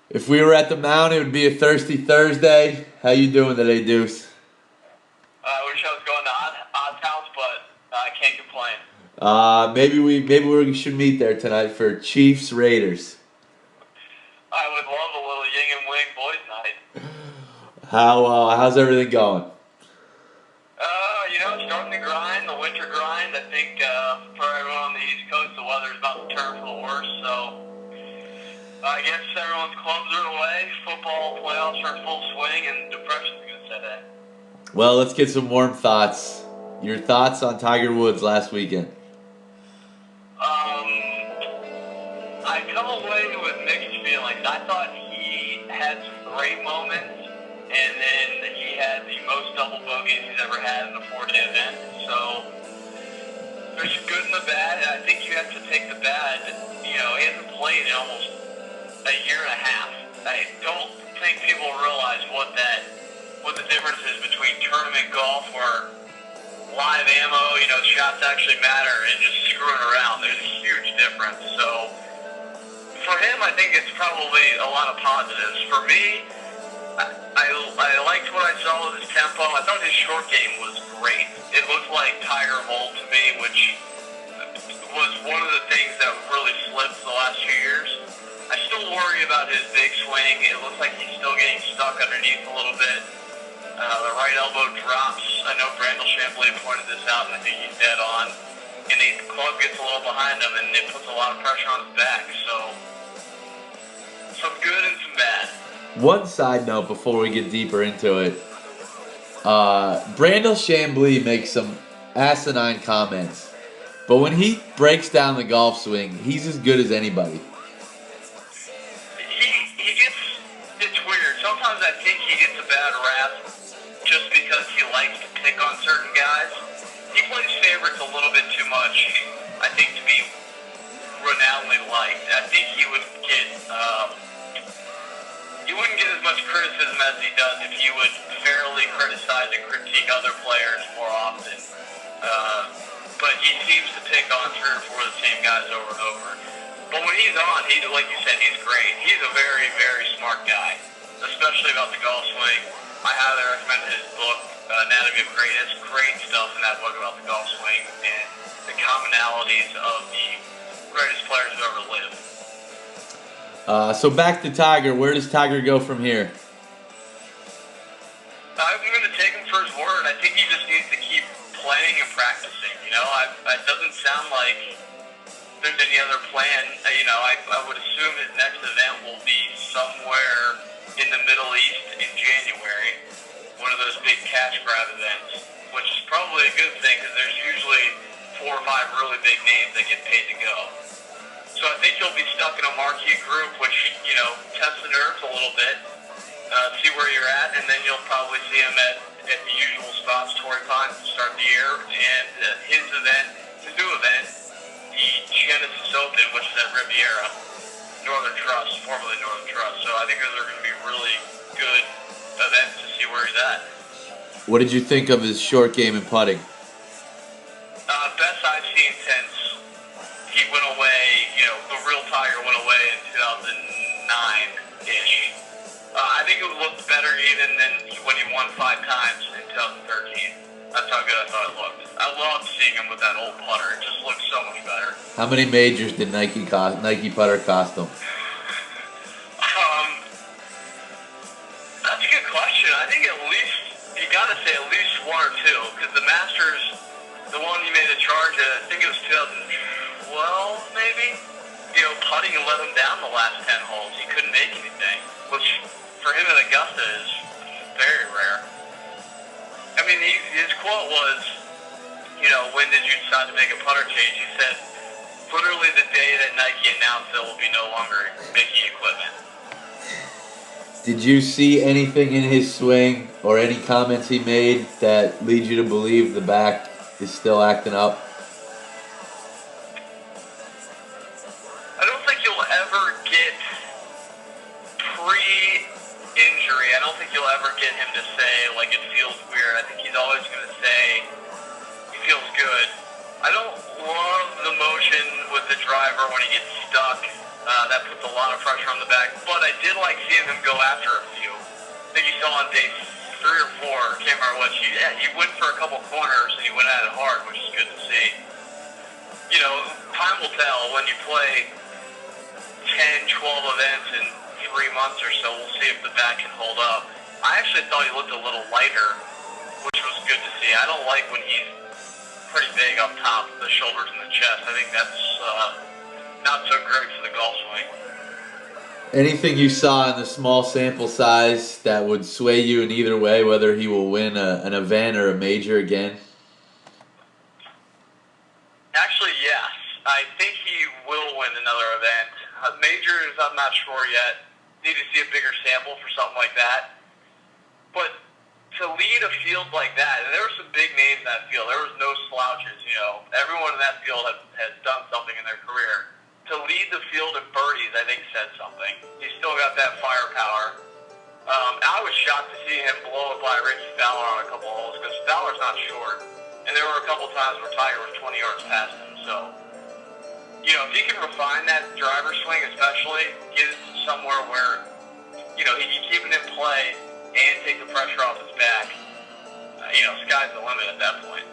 If we were at the mound, it would be a thirsty Thursday. How you doing today, Deuce? I wish I was going to Odd's house, but I can't complain. Maybe we should meet there tonight for Chiefs Raiders. I would love a little yin and wing boys night. How's everything going? Starting the grind, the winter grind. I think for everyone on the East Coast, the weather is about to turn for the worse. So I guess everyone's clubs are away. Football playoffs are in full swing, and depression's going to set in. Well, let's get some warm thoughts. Your thoughts on Tiger Woods last weekend? I come away with mixed feelings. I thought he had some great moments, and then he had the most double bogeys he's ever had in a 4-day event. So there's the good and the bad, and I think you have to take the bad. He hasn't played in almost a year and a half. I don't think people realize what the difference is between tournament golf where live ammo, shots actually matter, and just screwing around. There's a huge difference. So for him, I think it's probably a lot of positives. For me, I liked what I saw with his tempo. I thought his short game was great. It looked like Tiger Mold to me, which was one of the things that really slipped the last few years. I still worry about his big swing. It looks like he's still getting stuck underneath a little bit. The right elbow drops. I know Brandel Chambly pointed this out, and I think he's dead on. And the club gets a little behind him, and it puts a lot of pressure on his back. So some good and some bad. One side note before we get deeper into it. Brandel Chambly makes some asinine comments, but when he breaks down the golf swing, he's as good as anybody. It's weird. Sometimes I think he gets a bad rap just because he likes to pick on certain guys. He plays favorites a little bit too much, I think, to be renownedly liked. I think he wouldn't get as much criticism as he does if he would fairly criticize and critique other players more often. But he seems to pick on 3 or 4 of the same guys over and over. But when he's on, like you said, he's great. He's a very, very smart guy, especially about the golf swing. I highly recommend his book, Anatomy of Greatness. Great stuff in that book about the golf swing and the commonalities of the greatest players who ever lived. So back to Tiger. Where does Tiger go from here? I'm going to take him for his word. I think he just needs to keep playing and practicing. It doesn't sound like there's any other plan. I would assume his next event will be somewhere in the Middle East in January, one of those big cash grab events, which is probably a good thing because there's usually 4 or 5 really big names that get paid to go. So I think he'll be stuck in a marquee group, which, tests the nerves a little bit, see where you're at, and then you'll probably see him at the usual spots, Torrey Pines, to start the year, and his new event, the Genesis Open, which is at Riviera, Northern Trust, formerly Northern Trust. So I think those are going to be really good events to see where he's at. What did you think of his short game and putting? Best I've seen since he went away, the real Tiger went away in 2009-ish. I think it looked better even than when he won 5 times in 2013. That's how good I thought it looked. I loved seeing him with that old putter. It just looked so much better. How many majors did Nike putter cost him? That's a good question. I think you got to say at least 1 or 2, because the Masters, the one he made a charge at, I think it was 2012 maybe, putting and let him down the last 10 holes. He couldn't make anything, which for him at Augusta is very rare. I mean, his quote was, when did you decide to make a putter change? He said, literally the day that Nike announced there will be no longer making equipment. Did you see anything in his swing or any comments he made that lead you to believe the back is still acting up? I don't think you'll ever get pre-injury. I don't think you'll ever get him to say, it feels weird. I think he's always going to say he feels good. I I don't love the motion with the driver when he gets stuck. That puts a lot of pressure on the back. But I did like seeing him go after a few. I think you saw on day 3 or 4, can't remember which. He went for a couple corners and he went at it hard, which is good to see. You know, time will tell when you play 10, 12 events in 3 months or so. We'll see if the back can hold up. I actually thought he looked a little lighter, which was good to see. I don't like when he's pretty big up top, the shoulders and the chest. I think that's not so great for the golf swing. Anything you saw in the small sample size that would sway you in either way, whether he will win an event or a major again? Actually, yes. I think he will win another event. Majors, I'm not sure yet. Need to see a bigger sample for something like that. But to lead a field like that, and there were some big names in that field. There was no slouches, you know. Everyone in that field has done something in their career. To lead the field in birdies, I think said something. He's still got that firepower. I was shocked to see him blow it by Ricky Fowler on a couple holes because Fowler's not short. And there were a couple times where Tiger was 20 yards past him. So, you know, if he can refine that driver swing especially, get it somewhere where, you know, he can keep it in play and take the pressure off his back, you know, sky's the limit at that point.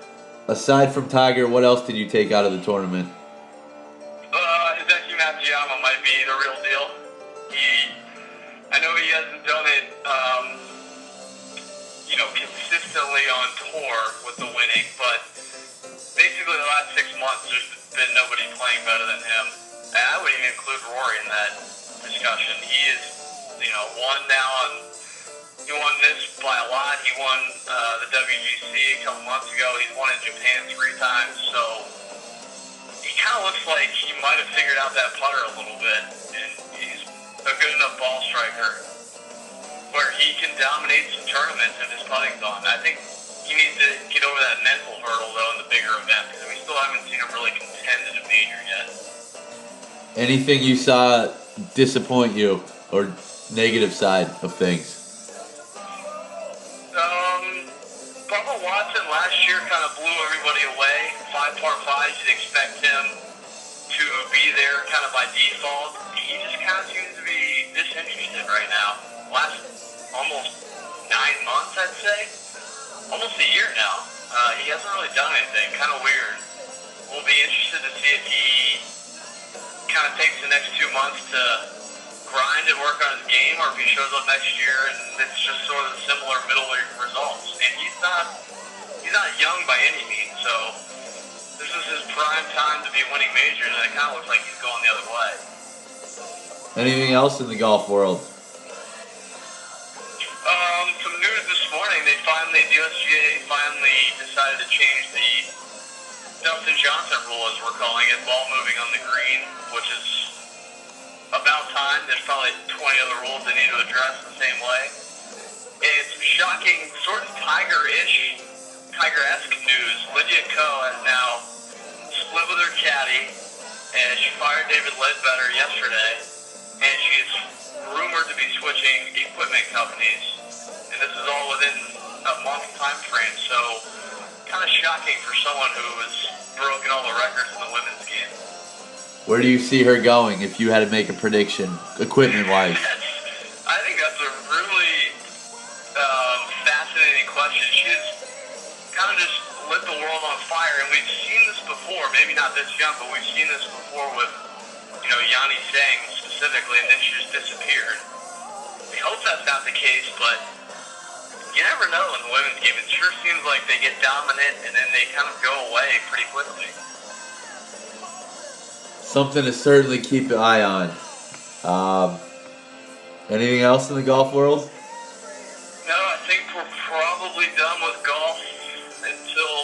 Aside from Tiger, what else did you take out of the tournament? Hideki Matsuyama might be the real deal. I know he hasn't done it, you know, consistently on tour with the winning, but basically the last 6 months there's been nobody playing better than him. And I would even include Rory in that discussion. He is, you know, he won this by a lot. He won the WGC a couple months ago. He's won in Japan 3 times, so he kind of looks like he might have figured out that putter a little bit, and he's a good enough ball striker where he can dominate some tournaments if his putting's on. I think he needs to get over that mental hurdle, though, in the bigger events, because we still haven't seen him really contend in a major yet. Anything you saw disappoint you, or negative side of things? Bubba Watson last year kind of blew everybody away. 5 par 5s, you'd expect him to be there kind of by default. He just kind of seems to be disinterested right now. Last almost 9 months, I'd say. Almost a year now. He hasn't really done anything. Kind of weird. We'll be interested to see if he kind of takes the next 2 months to grind and work on his game, or if he shows up next year and it's just sort of similar middleweight results. And he's not young by any means, so this is his prime time to be winning majors, and it kind of looks like he's going the other way. Anything else in the golf world? Some news this morning, the USGA finally decided to change the Dustin Johnson rule, as we're calling it, ball moving on the green, which is about time. There's probably 20 other rules they need to address the same way. It's shocking, sort of Tiger-esque news. Lydia Ko has now split with her caddy, and she fired David Ledbetter yesterday, and she is rumored to be switching equipment companies, and this is all within a month time frame, so kind of shocking for someone who has broken all the records in the women's game. Where do you see her going if you had to make a prediction, equipment-wise? I think that's a really fascinating question. She's kind of just lit the world on fire, and we've seen this before. Maybe not this young, but we've seen this before with, you know, Yanni Sang specifically, and then she just disappeared. We hope that's not the case, but you never know in the women's game. It sure seems like they get dominant, and then they kind of go away pretty quickly. Something to certainly keep an eye on. Anything else in the golf world? No, I think we're probably done with golf until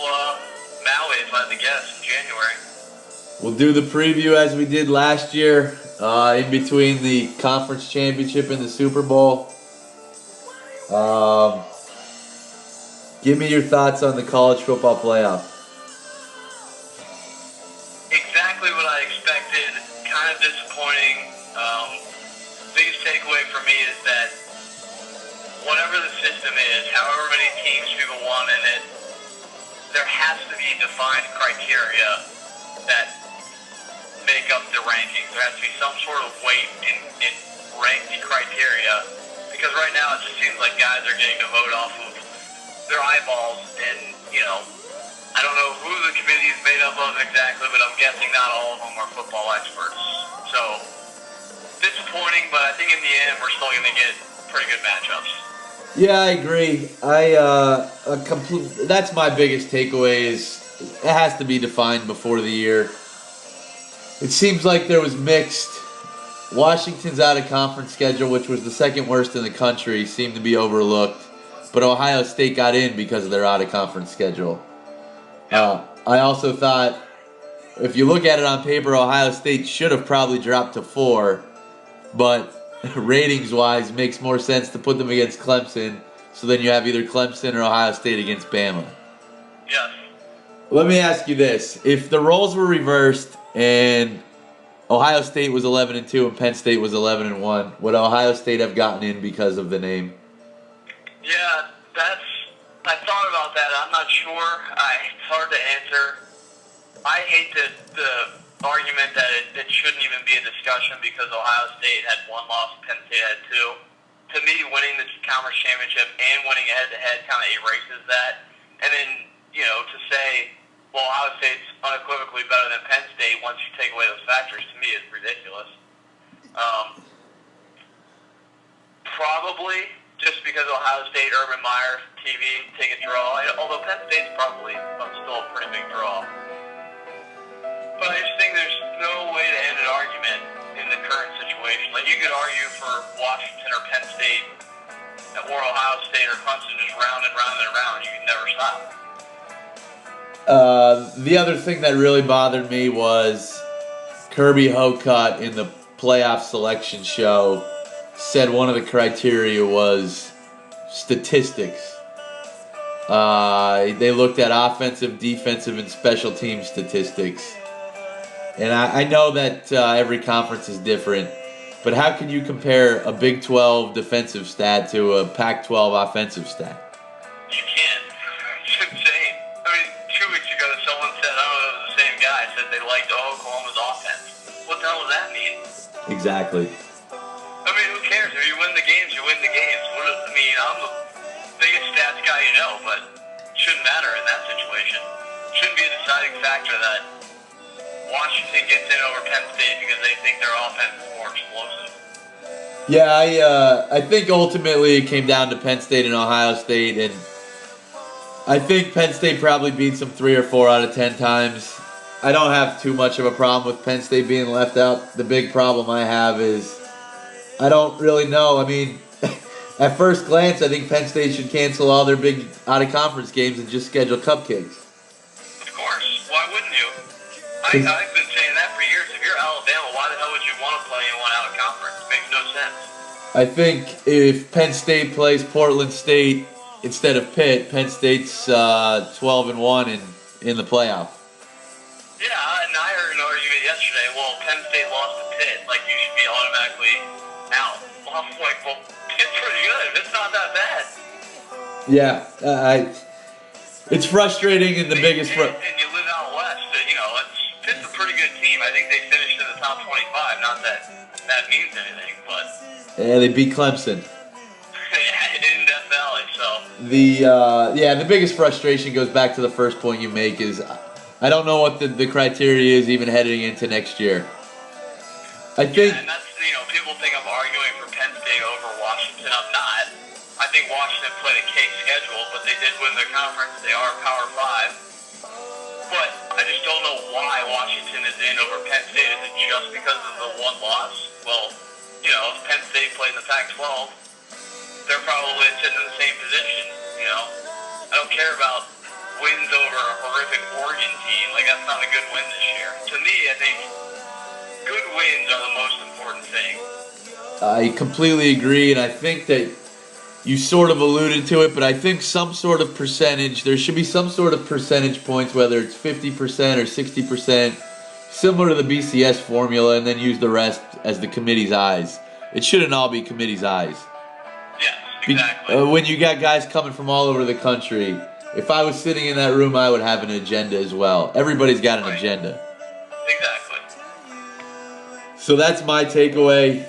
Maui, if I had to guess, in January. We'll do the preview as we did last year, in between the conference championship and the Super Bowl. Give me your thoughts on the college football playoff. Exactly what I expected. Kind of disappointing. Biggest takeaway for me is that whatever the system is, however many teams people want in it, there has to be defined criteria that make up the rankings. There has to be some sort of weight in ranking criteria, because right now it just seems like guys are getting to vote off of their eyeballs, and I don't know who the committee is made up of exactly, but I'm guessing not all of them are football experts. So disappointing, but I think in the end we're still going to get pretty good matchups. Yeah, I agree. That's my biggest takeaway is it has to be defined before the year. It seems like there was mixed. Washington's out of conference schedule, which was the second worst in the country, seemed to be overlooked. But Ohio State got in because of their out of conference schedule. I also thought, if you look at it on paper, Ohio State should have probably dropped to 4, but ratings-wise, makes more sense to put them against Clemson. So then you have either Clemson or Ohio State against Bama. Yes. Let me ask you this: if the roles were reversed and Ohio State was 11-2 and Penn State was 11-1, would Ohio State have gotten in because of the name? Yeah, I thought about that. I'm not sure. It's hard to answer. I hate the argument that it shouldn't even be a discussion because Ohio State had 1 loss, Penn State had 2. To me, winning the conference championship and winning a head-to-head kind of erases that. And then, to say, well, Ohio State's unequivocally better than Penn State once you take away those factors, to me is ridiculous. Probably just because Ohio State, Urban Meyer, TV, take a draw. Although Penn State's probably still a pretty big draw. But I just think there's no way to end an argument in the current situation. Like, you could argue for Washington or Penn State or Ohio State or Clemson just round and round and round. You can never stop. The other thing that really bothered me was Kirby Hocutt in the playoff selection show said one of the criteria was statistics. They looked at offensive, defensive, and special team statistics. And I know that every conference is different, but how can you compare a Big 12 defensive stat to a Pac-12 offensive stat? You can't. It's insane. I mean, 2 weeks ago, someone said, I don't know if it was the same guy, said they liked Oklahoma's offense. What the hell does that mean? Exactly. I mean, who cares? If you win the games, you win the games. I'm the biggest stats guy but it shouldn't matter in that situation. It shouldn't be a deciding factor that Washington gets in over Penn State because they think their offense is more explosive. Yeah, I think ultimately it came down to Penn State and Ohio State, and I think Penn State probably beats them 3 or 4 out of 10 times. I don't have too much of a problem with Penn State being left out. The big problem I have is I don't really know. I mean, at first glance, I think Penn State should cancel all their big out-of-conference games and just schedule cupcakes. Of course. Why wouldn't you? I've been saying that for years. If you're Alabama, why the hell would you want to play anyone out of conference? It makes no sense. I think if Penn State plays Portland State instead of Pitt, Penn State's 12-1 in the playoff. Yeah, and I heard an argument yesterday. Well, Penn State lost to Pitt. Like, you should be automatically out. Well, I'm like, well, Pitt's pretty good. It's not that bad. Yeah, it's frustrating, and the biggest. And you live out west. Pitt's a pretty good team. I think they finished in the top 25. Not that means anything, but yeah, they beat Clemson. in Death Valley. So the biggest frustration goes back to the first point you make is I don't know what the criteria is even heading into next year. I think. Yeah, and that's people think I'm arguing for Penn State over Washington. I'm not. I think Washington played a cake schedule, but they did win their conference. They are Power 5. But I just don't know why Washington is in over Penn State. Is it just because of the 1 loss? Well, if Penn State played in the Pac-12, they're probably sitting in the same position. I don't care about wins over a horrific Oregon team. Like, that's not a good win this year. To me, I think good wins are the most important thing. I completely agree, and I think that you sort of alluded to it, but I think some sort of percentage, there should be some sort of percentage points, whether it's 50% or 60%, similar to the BCS formula, and then use the rest as the committee's eyes. It shouldn't all be committee's eyes. Yes, exactly. When you got guys coming from all over the country, if I was sitting in that room, I would have an agenda as well. Everybody's got an agenda. Exactly. So that's my takeaway.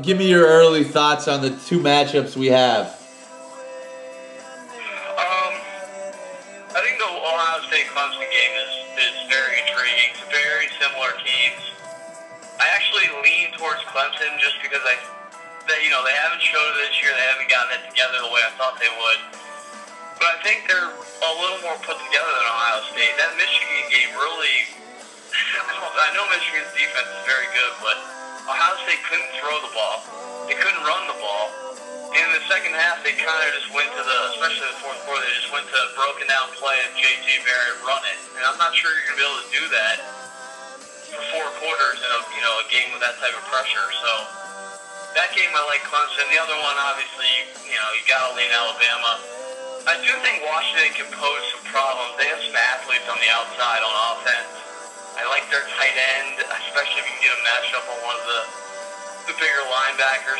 Give me your early thoughts on the two matchups we have. I think the Ohio State Clemson game is very intriguing. It's very similar teams. I actually lean towards Clemson just because they haven't showed it this year. They haven't gotten it together the way I thought they would. But I think they're a little more put together than Ohio State. That Michigan game really, I know Michigan's defense is very good, but Ohio State couldn't throw the ball. They couldn't run the ball. In the second half, they kind of just went to especially the fourth quarter, they just went to broken down play and J.T. Barrett run it. And I'm not sure you're going to be able to do that for 4 quarters in a game with that type of pressure. So that game I like Clemson. The other one, obviously, you got to lean Alabama. I do think Washington can pose some problems. They have some athletes on the outside on offense. I like their tight end, especially if you can get them matched up on one of the bigger linebackers.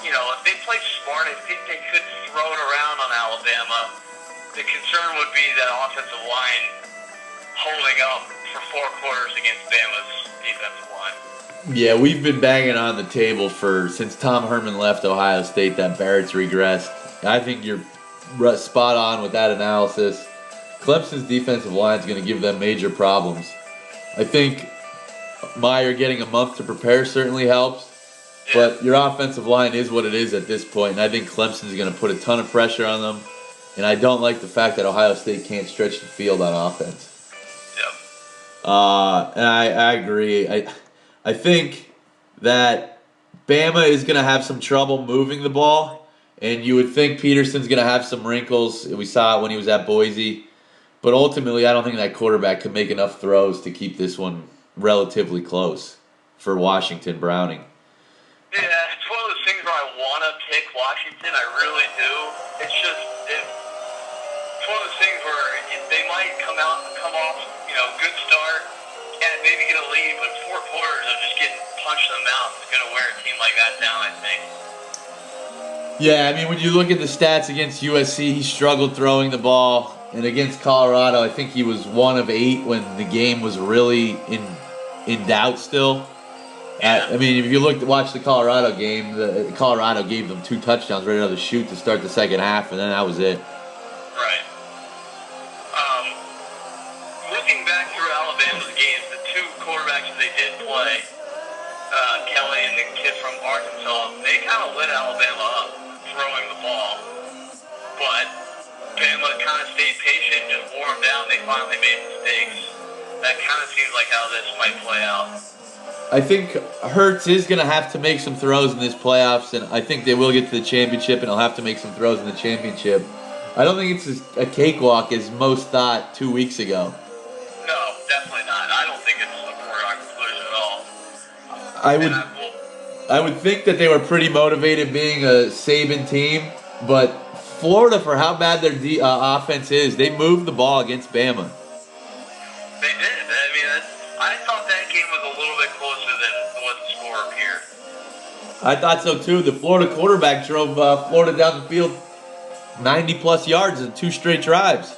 If they play smart, I think they could throw it around on Alabama. The concern would be that offensive line holding up for 4 quarters against Bama's defensive line. Yeah, we've been banging on the table since Tom Herman left Ohio State that Barrett's regressed. I think you're spot on with that analysis. Clemson's defensive line is going to give them major problems. I think Meyer getting a month to prepare certainly helps, but your offensive line is what it is at this point, and I think Clemson's going to put a ton of pressure on them, and I don't like the fact that Ohio State can't stretch the field on offense. Yep. And I agree. I think that Bama is going to have some trouble moving the ball, and you would think Peterson's going to have some wrinkles. We saw it when he was at Boise. But ultimately, I don't think that quarterback can make enough throws to keep this one relatively close for Washington Browning. Yeah, it's one of those things where I want to pick Washington. I really do. It's just, it's one of those things where they might come off, good start, and maybe get a lead, but 4 quarters of just getting punched in the mouth is going to wear a team like that down, I think. Yeah, I mean, when you look at the stats against USC, he struggled throwing the ball. And against Colorado, I think he was 1 of 8 when the game was really in doubt still. I mean, if you watch the Colorado game, Colorado gave them 2 touchdowns right out of the chute to start the second half, and then that was it. Right. Looking back through Alabama's games, the 2 quarterbacks that they did play, Kelly and the kid from Arkansas, they kind of lit Alabama up throwing the ball. But Bama kind of stayed patient, just wore them down. They finally made mistakes. That kind of seems like how this might play out. I think Hurts is going to have to make some throws in this playoffs, and I think they will get to the championship, and he'll have to make some throws in the championship. I don't think it's a cakewalk as most thought 2 weeks ago. No, definitely not. I don't think it's a foregone conclusion at all. I would think that they were pretty motivated being a Saban team, but Florida, for how bad their offense is, they moved the ball against Bama. They did. I mean, I thought that game was a little bit closer than what the score appeared. I thought so too. The Florida quarterback drove Florida down the field 90-plus yards in 2 straight drives.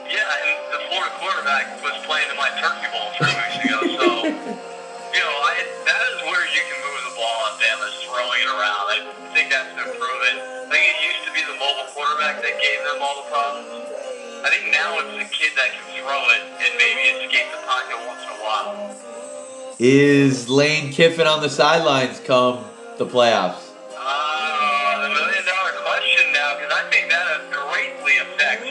Yeah, and the Florida quarterback was playing in my Turkey Bowl 3 weeks ago, so, that is where you can move the ball on Bama, just throwing it around. I think that's an improvement. I think it used to be the mobile quarterback that gave them all the problems. I think now it's the kid that can throw it and maybe escape the pocket once in a while. Is Lane Kiffin on the sidelines come the playoffs? The million-dollar question now, because I think that greatly affects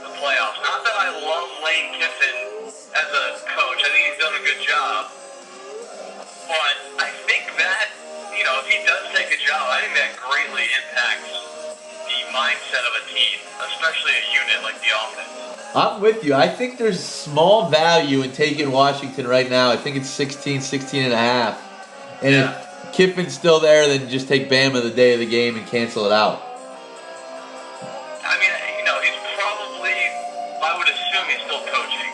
the playoffs. Not that I love Lane Kiffin as a coach. I think he's done a good job. But I think that, if he does take a job, I think that greatly impacts the mindset of a team, especially a unit like the offense. I'm with you. I think there's small value in taking Washington right now. I think it's 16 and a half. And if Kiffin's still there, then just take Bama the day of the game and cancel it out. I mean, he's probably, I would assume he's still coaching.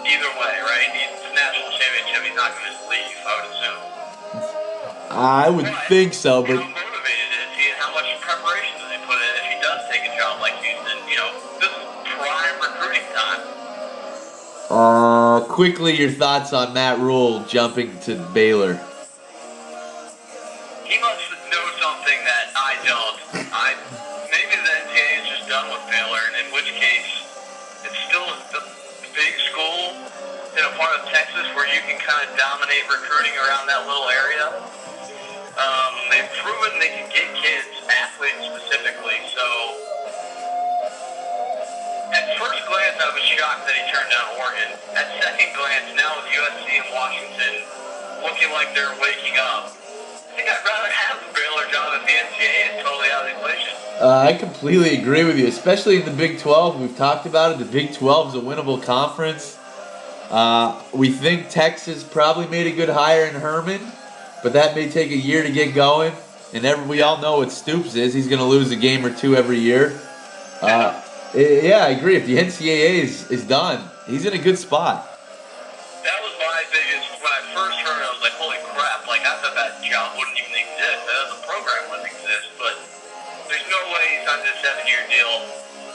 Either way, right? He's the national championship. He's not going to just leave, I would assume. I would think so, but how motivated is he and how much preparation does he put in if he does take a job like Houston? This is quickly your thoughts on Matt Rule jumping to Baylor. He must know something that I don't. Maybe the NCAA is just done with Baylor, and in which case, it's still a big school in a part of Texas where you can kind of dominate recruiting around that little area. They've proven they can get kids, athletes specifically, so at first glance I was shocked that he turned down Oregon. At second glance, now with USC and Washington looking like they're waking up, I think I'd rather have the Baylor job if the NCAA is totally out of the equation. I completely agree with you, especially in the Big 12. We've talked about it. The Big 12 is a winnable conference. We think Texas probably made a good hire in Herman, but that may take a year to get going. And we all know what Stoops is. He's going to lose a game or two every year. Yeah, I agree. If the NCAA is done, he's in a good spot. That was my biggest, when I first heard it, I was like, holy crap, like I thought that job wouldn't even exist, that the program wouldn't exist, but there's no way he signed a 7-year deal.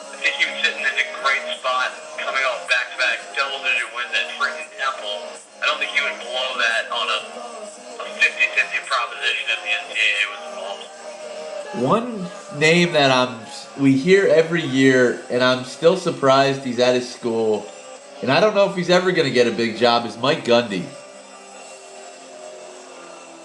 I think he was sitting in a great spot, coming off back-to-back double-digit wins at freaking Temple. I don't think he would blow that on a 50-50 proposition if the NCAA was involved. One name that we hear every year, and I'm still surprised he's at his school, and I don't know if he's ever going to get a big job, is Mike Gundy.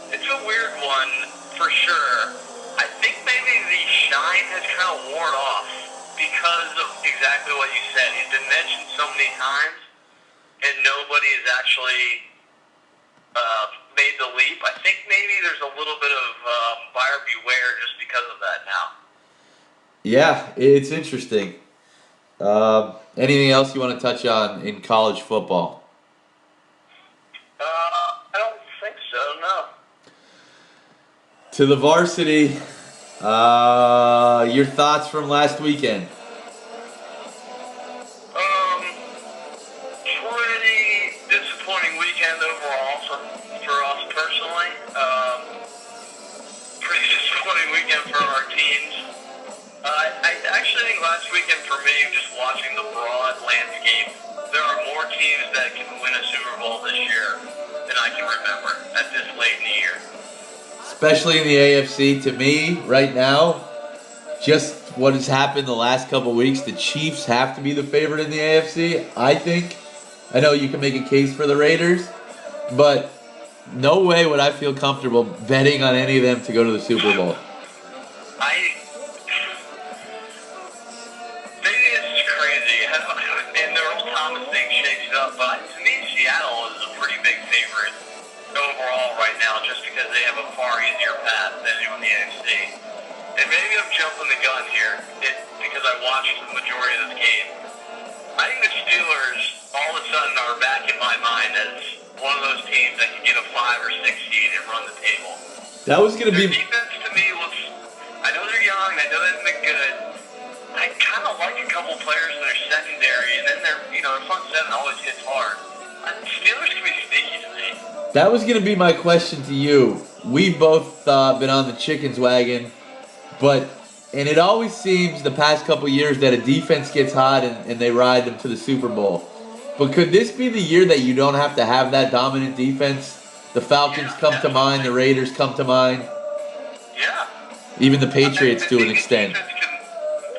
It's a weird one, for sure. I think maybe the shine has kind of worn off because of exactly what you said. He's been mentioned so many times, and nobody has actually made the leap. I think maybe there's a little bit of buyer beware just because of that now. Yeah, it's interesting. Anything else you want to touch on in college football? I don't think so, no. To the varsity, your thoughts from last weekend? Pretty disappointing weekend overall for us personally. Pretty disappointing weekend for our teams. I actually think last weekend for me, just watching the broad landscape, there are more teams that can win a Super Bowl this year than I can remember at this late in the year. Especially in the AFC, to me, right now, just what has happened the last couple weeks, the Chiefs have to be the favorite in the AFC, I think. I know you can make a case for the Raiders, but no way would I feel comfortable betting on any of them to go to the Super Bowl. Maybe it's crazy, and the Earl Thomas thing shakes it up, but to me, Seattle is a pretty big favorite overall right now, just because they have a far easier path than anyone in the AFC. And maybe I'm jumping the gun here, because I watched the majority of this game. I think the Steelers all of a sudden are back in my mind as one of those teams that can get a 5 or 6 seed and run the table. That was going to be... Their defense to me looks... I know they're young, I know they've been good. I kind of like a couple players in their secondary, and then their front seven always hits hard. The Steelers can be sneaky to me. That was going to be my question to you. We've both been on the chickens wagon, and it always seems the past couple years that a defense gets hot and they ride them to the Super Bowl. But could this be the year that you don't have to have that dominant defense? The Falcons come to mind, the Raiders come to mind. Yeah. Even the Patriots to an extent. The defense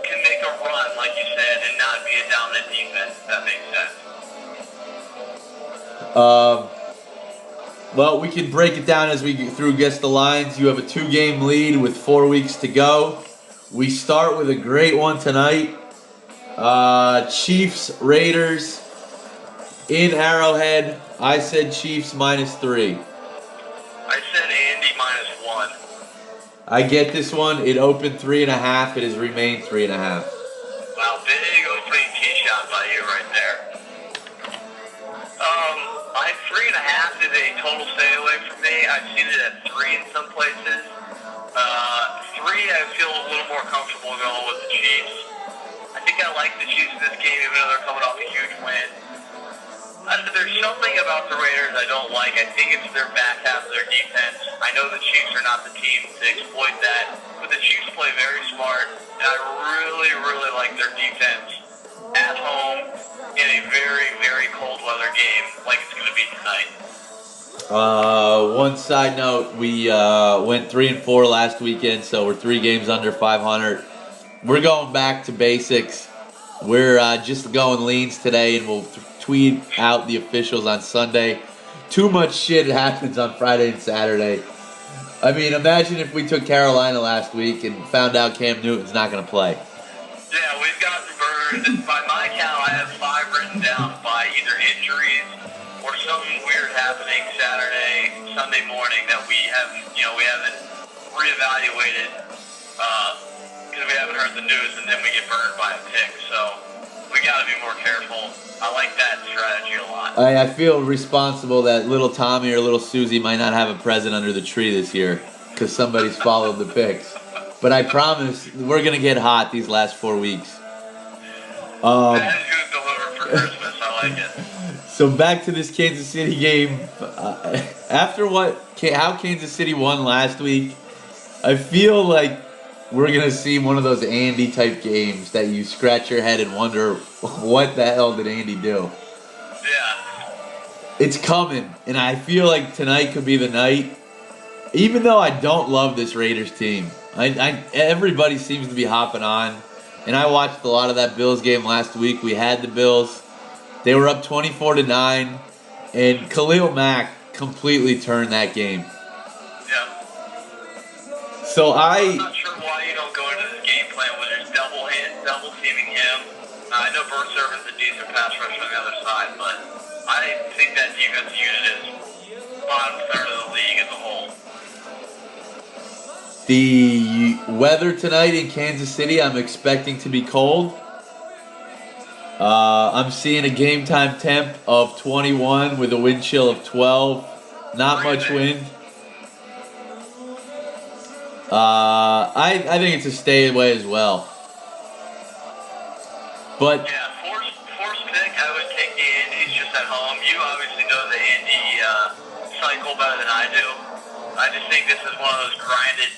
can make a run, like you said, and not be a dominant defense, if that makes sense. Well, we can break it down as we get through Guess the Lines. You have a 2-game lead with 4 weeks to go. We start with a great one tonight. Chiefs, Raiders in Arrowhead. I said Chiefs -3. I said Andy -1. I get this one. It opened 3.5. It has remained 3.5. Wow, big opening tee shot by you right there. 3.5 is a total stay away from me. I've seen it at 3 in some places. 3, I feel a little more comfortable going with the Chiefs. I think I like the Chiefs in this game, even though they're coming off a huge win. There's something about the Raiders I don't like. I think it's their back half of their defense. I know the Chiefs are not the team to exploit that, but the Chiefs play very smart, and I really, really like their defense. at home in a very, very cold weather game like it's going to be tonight. One side note: we went 3-4 last weekend, so we're 3 games under 500. We're going back to basics. We're just going leans today, and we'll tweet out the officials on Sunday. Too much shit happens on Friday and Saturday. I mean, imagine if we took Carolina last week and found out Cam Newton's not going to play. Yeah, we've gotten burned. By my count, I have 5 written down by either injuries or something weird happening Saturday, Sunday morning that we haven't reevaluated because we haven't heard the news, and then we get burned by a pick. So we got to be more careful. I like that strategy a lot. I feel responsible that little Tommy or little Susie might not have a present under the tree this year because somebody's followed the picks. But I promise we're going to get hot these last 4 weeks. That is going to deliver for Christmas. I like it. So back to this Kansas City game. After how Kansas City won last week, I feel like we're going to see one of those Andy type games that you scratch your head and wonder, what the hell did Andy do? Yeah. It's coming, and I feel like tonight could be the night. Even though I don't love this Raiders team, everybody seems to be hopping on, and I watched a lot of that Bills game last week. We had the Bills. They were up 24-9, and Khalil Mack completely turned that game. Yeah. So I'm not sure why you don't go into this game plan with just double teaming him. I know Bert Servan's a decent pass rusher on the other side, but I think that defensive unit is bottom third of the league as a whole. The weather tonight in Kansas City, I'm expecting to be cold. I'm seeing a game time temp of 21 with a wind chill of 12. Not much wind. I think it's a stay away as well. But yeah, force pick, I would take the Andes just at home. You obviously know the Andy cycle better than I do. I just think this is one of those grinded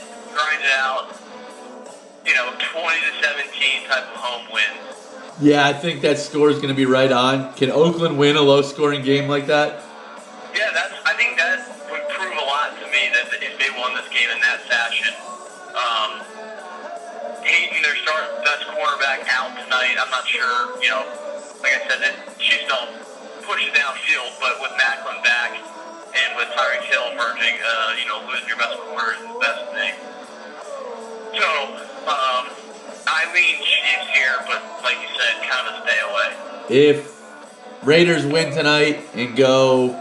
out, 20-17 type of home wins. Yeah, I think that score is going to be right on. Can Oakland win a low-scoring game like that? Yeah, I think that would prove a lot to me that if they won this game in that fashion. Hayden, their best cornerback, out tonight. I'm not sure, like I said, the Chiefs don't push it downfield, but with Macklin back and with Tyreek Hill emerging, losing your best corner is the best thing. So, I lean Chiefs here, but like you said, kind of a stay away. If Raiders win tonight and go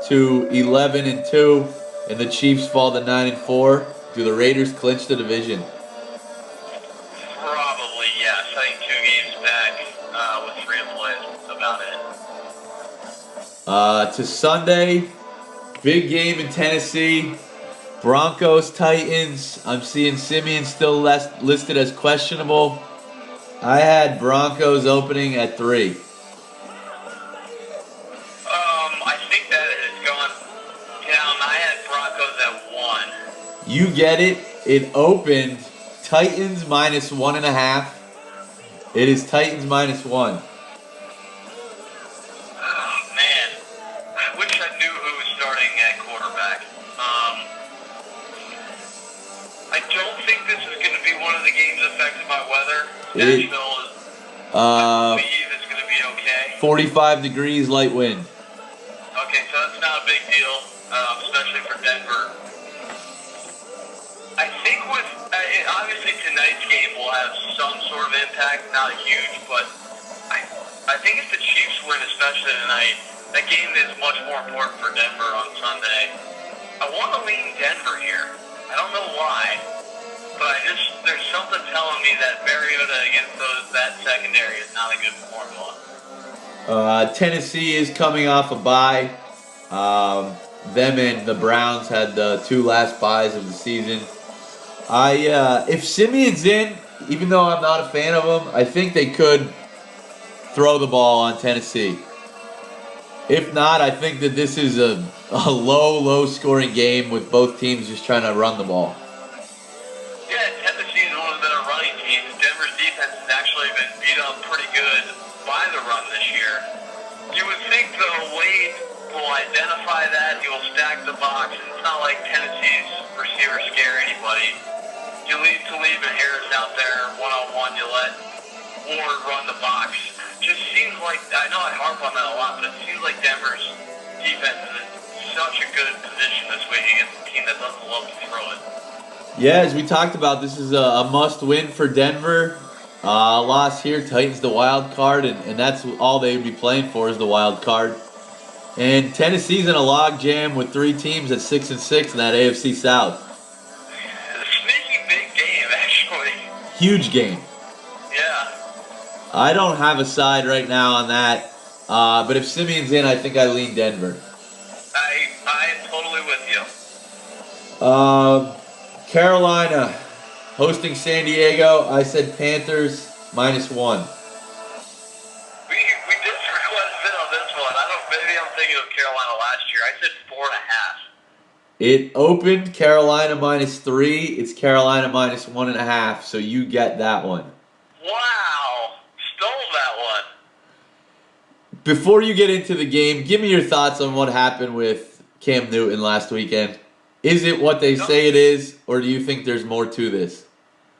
to 11-2, and the Chiefs fall to 9-4, do the Raiders clinch the division? Probably, yes. I think 2 games back with 3 in play is about it. To Sunday, big game in Tennessee. Broncos, Titans. I'm seeing Simeon still listed as questionable. I had Broncos opening at 3. I think that has gone down. I had Broncos at 1. You get it. It opened Titans -1.5. It is Titans -1. Oh, man. I wish I knew who was starting at quarterback. I don't think this is going to be one of the games affected by weather. Nashville is, I believe it's going to be okay. 45 degrees, light wind. Okay, so that's not a big deal, especially for Denver. I think obviously tonight's game will have some sort of impact, not huge, but I think if the Chiefs win, especially tonight, that game is much more important for Denver on Sunday. I want to lean Denver here. I don't know why, but there's something telling me that Mariota against that secondary is not a good formula. Tennessee is coming off a bye. Them and the Browns had the 2 last byes of the season. If Simeon's in, even though I'm not a fan of him, I think they could throw the ball on Tennessee. If not, I think that this is a low-scoring game with both teams just trying to run the ball. Yeah, Tennessee is one of the better running teams. Denver's defense has actually been beat up pretty good by identify that, he will stack the box, and it's not like Tennessee's receivers scare anybody. You leave Talib and Harris out there one-on-one, you let Ward run the box. Just seems like, I know I harp on that a lot, but it seems like Denver's defense is in such a good position this week against a team that doesn't love to throw it. Yeah, as we talked about, this is a must-win for Denver. Loss here, Titans the wild card, and that's all they would be playing for is the wild card. And Tennessee's in a log jam with 3 teams at 6-6 in that AFC South. Sneaky big game, actually. Huge game. Yeah. I don't have a side right now on that, but if Simeon's in, I think I lean Denver. I am totally with you. Carolina hosting San Diego. I said Panthers -1. We did quite a bit on this one. Maybe I'm thinking of Carolina last year. I said 4.5. It opened Carolina -3. It's Carolina -1.5. So you get that one. Wow, stole that one. Before you get into the game, give me your thoughts on what happened with Cam Newton last weekend. Is it what they say it is, or do you think there's more to this?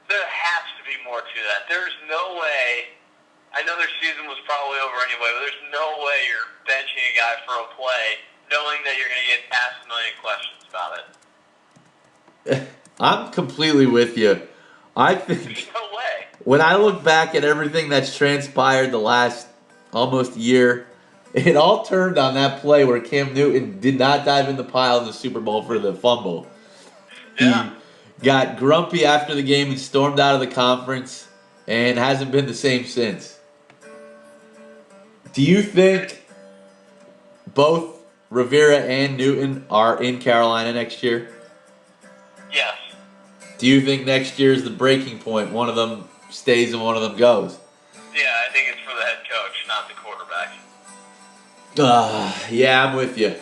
There has to be more to that. There's no way. I know their season was probably over anyway, but there's no way you're benching a guy for a play knowing that you're going to get asked a million questions about it. I'm completely with you. I think There's no way. when I look back at everything that's transpired the last almost year, it all turned on that play where Cam Newton did not dive in the pile in the Super Bowl for the fumble. Yeah. He got grumpy after the game and stormed out of the conference and hasn't been the same since. Do you think both Rivera and Newton are in Carolina next year? Yes. Do you think next year is the breaking point? One of them stays and one of them goes? Yeah, I think it's for the head coach, not the quarterback. Yeah, I'm with you.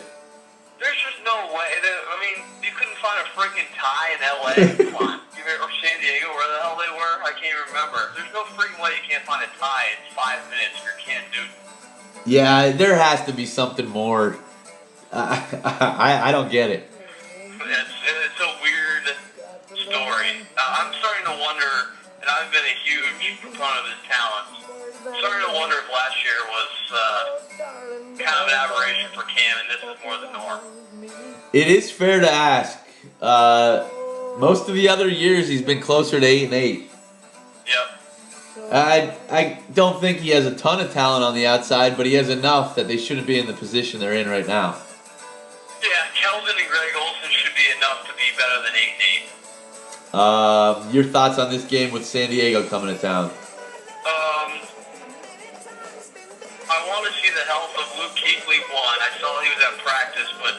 There's just no way. I mean, you couldn't find a freaking tie in L.A. Come on. Or San Diego, where the hell they were? I can't even remember. There's no freaking way you can't find a tie in 5 minutes for Cam Newton. Yeah, there has to be something more. I don't get it. It's a weird story. I'm starting to wonder, and I've been a huge proponent of his talents. I'm starting to wonder if last year was kind of an aberration for Cam, and this is more the norm. It is fair to ask. Most of the other years, he's been closer to 8-8. Yep. I don't think he has a ton of talent on the outside, but he has enough that they shouldn't be in the position they're in right now. Yeah, Kelvin and Greg Olsen should be enough to be better than 8-8. Your thoughts on this game with San Diego coming to town? I want to see the health of Luke Kuechly. I saw he was at practice, but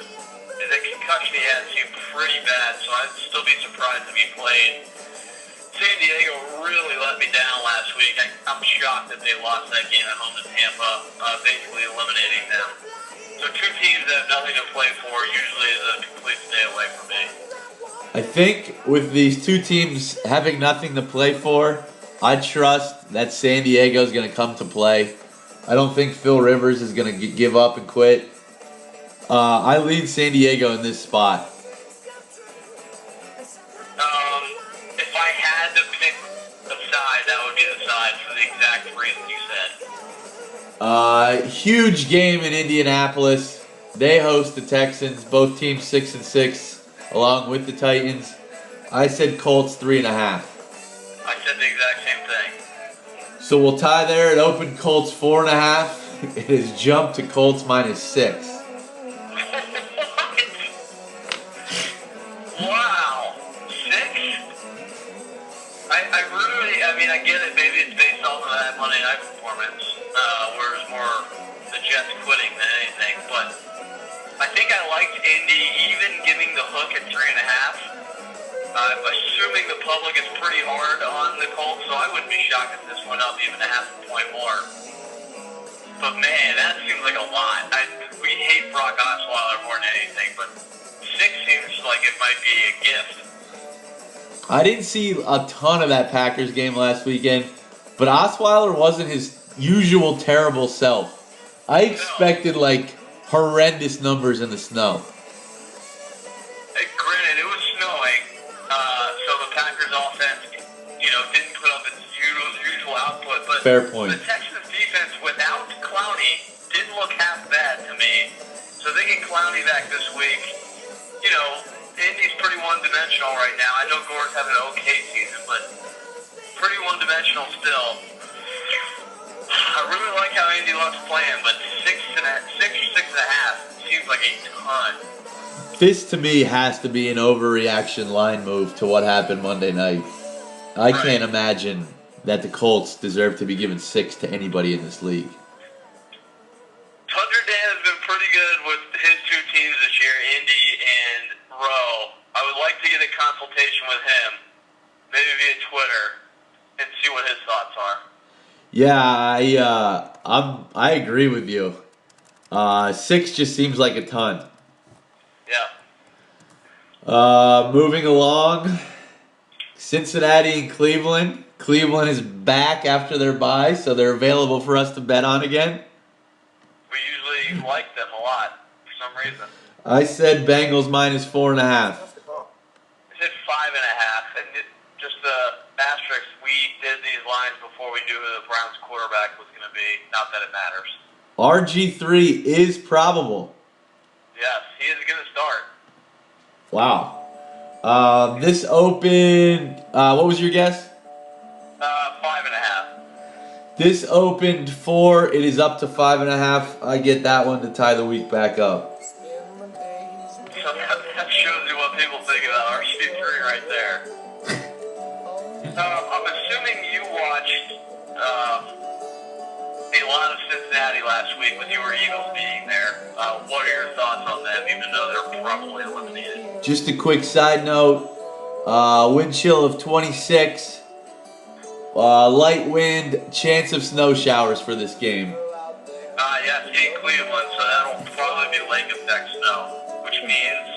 the concussion he had seemed pretty bad, so I'd still be surprised if he played. San Diego really let me down last week. I'm shocked that they lost that game at home to Tampa, basically eliminating them. So 2 teams that have nothing to play for usually is a complete stay away from me. I think with these 2 teams having nothing to play for, I trust that San Diego is going to come to play. I don't think Phil Rivers is going to give up and quit. I lead San Diego in this spot. If I had to pick a side, that would be the side for the exact reason you said. Huge game in Indianapolis. They host the Texans. Both teams 6-6, along with the Titans. I said Colts 3.5. I said the exact same thing. So we'll tie there. It opened Colts 4.5. It has jumped to Colts -6. Wow. 6? I mean, I get it. Maybe it's based off of that Monday night performance, where it was more the Jets quitting than anything. But I think I liked Indy even giving the hook at 3.5. I'm assuming the public is pretty hard on the Colts, so I wouldn't be shocked if this went up even a half a point more. But man, that seems like a lot. We hate Brock Osweiler more than anything, but 6 seems like it might be a gift. I didn't see a ton of that Packers game last weekend, but Osweiler wasn't his usual terrible self. I expected like horrendous numbers in the snow. Granted, it was snowing, so the Packers offense, didn't put up its usual output. But Fair point. the Texans defense without Clowney didn't look half bad to me. So they get Clowney back this week. Indy's pretty one-dimensional right now. I know Gore's having an okay season, but pretty one-dimensional still. I really like how Indy loves playing, but 6.5 seems like a ton. This to me has to be an overreaction line move to what happened Monday night. I can't imagine that the Colts deserve to be given 6 to anybody in this league. Thunder Dan has been pretty good with his two teams this year, Indy and Rowe. I would like to get a consultation with him, maybe via Twitter, and see what his thoughts are. Yeah, I agree with you. 6 just seems like a ton. Yeah. Moving along, Cincinnati and Cleveland. Cleveland is back after their bye, so they're available for us to bet on again. We usually like them a lot for some reason. I said Bengals -4.5. I said 5.5, and just the asterisk, we did these lines before we knew who the Browns quarterback was going to be. Not that it matters. RG3 is probable. Yes, he is going to start. Wow. This opened. What was your guess? 5.5. This opened 4. It is up to 5.5. I get that one to tie the week back up. So that shows you what people think about RG3 right there. I'm assuming you watched a lot of Cincinnati last week with your Eagles being there. What are your thoughts on them, even though they're probably eliminated? Just a quick side note. Wind chill of 26. Light wind. Chance of snow showers for this game. Yes, in Cleveland, so that'll probably be lake effect snow, which means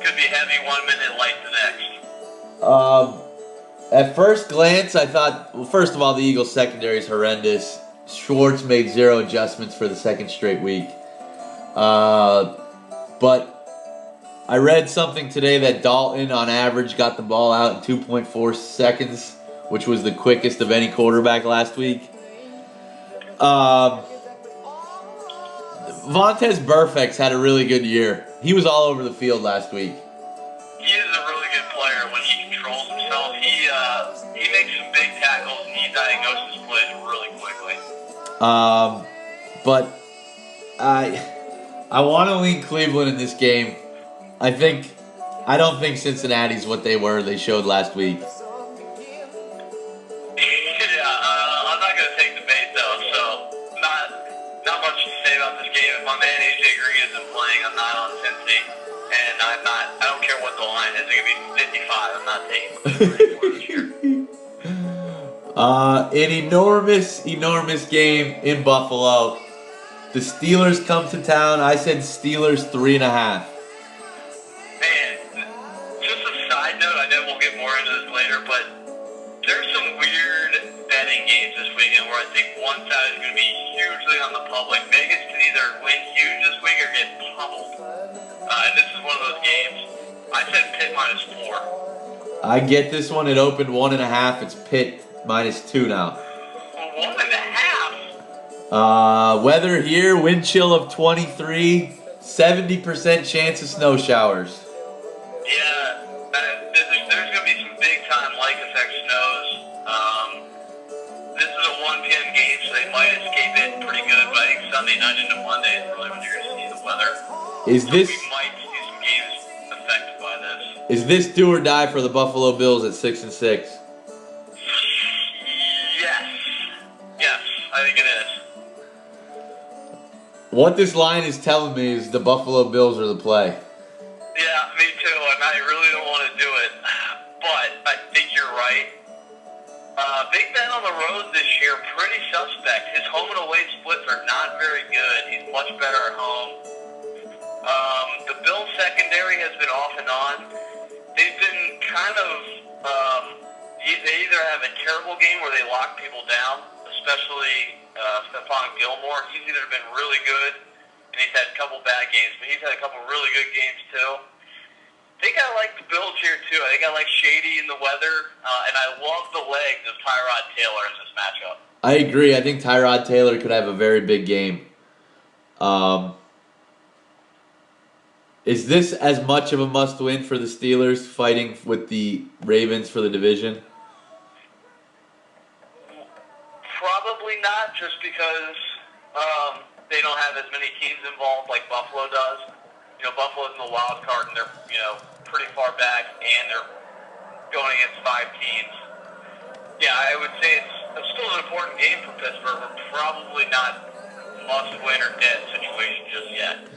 could be heavy 1 minute, light the next. At first glance, I thought, well, first of all, the Eagles' secondary is horrendous. Schwartz made 0 adjustments for the second straight week. But I read something today that Dalton, on average, got the ball out in 2.4 seconds, which was the quickest of any quarterback last week. Vontaze Burfict's had a really good year. He was all over the field last week. He is a really good player when he controls himself. He makes some big tackles and he diagnoses plays really quickly. But I want to lean Cleveland in this game. I don't think Cincinnati's what they showed last week. I'm not going to take the bait though, so not much to say about this game. If my man AJ Green isn't playing, I'm not on Cincy, and I don't care what the line is. It could be 55. I'm not taking An enormous game in Buffalo. The Steelers come to town. I said Steelers 3.5. Man, just a side note, I know we'll get more into this later, but there's some weird betting games this weekend where I think one side is going to be hugely on the public. Vegas can either win huge this week or get pummeled. And this is one of those games. I said Pitt -4. I get this one. It opened 1.5. It's Pitt -2 now. 1.5? Weather here, wind chill of 23, 70% chance of snow showers. Yeah, there's going to be some big-time lake effect snows. This is a 1 p.m. game, so they might escape it pretty good, but I think Sunday night into Monday is really when you're going to see the weather. We might see some games affected by this. Is this do or die for the Buffalo Bills at 6-6? Yes, I think it is. What this line is telling me is the Buffalo Bills are the play. Yeah, me too, and I really don't want to do it, but I think you're right. Big Ben on the road this year, pretty suspect. His home and away splits are not very good. He's much better at home. The Bills secondary has been off and on. They've been kind of, they either have a terrible game where they lock people down, especially Stephon Gilmore. He's either been really good and he's had a couple bad games, but he's had a couple really good games too. I think I like the Bills here too. I think I like Shady in the weather, and I love the legs of Tyrod Taylor in this matchup. I agree. I think Tyrod Taylor could have a very big game. Is this as much of a must-win for the Steelers fighting with the Ravens for the division? Probably not, just because they don't have as many teams involved like Buffalo does. Buffalo's in the wild card, and they're pretty far back, and they're going against 5 teams. Yeah, I would say it's still an important game for Pittsburgh, but probably not must-win or dead situation just yet.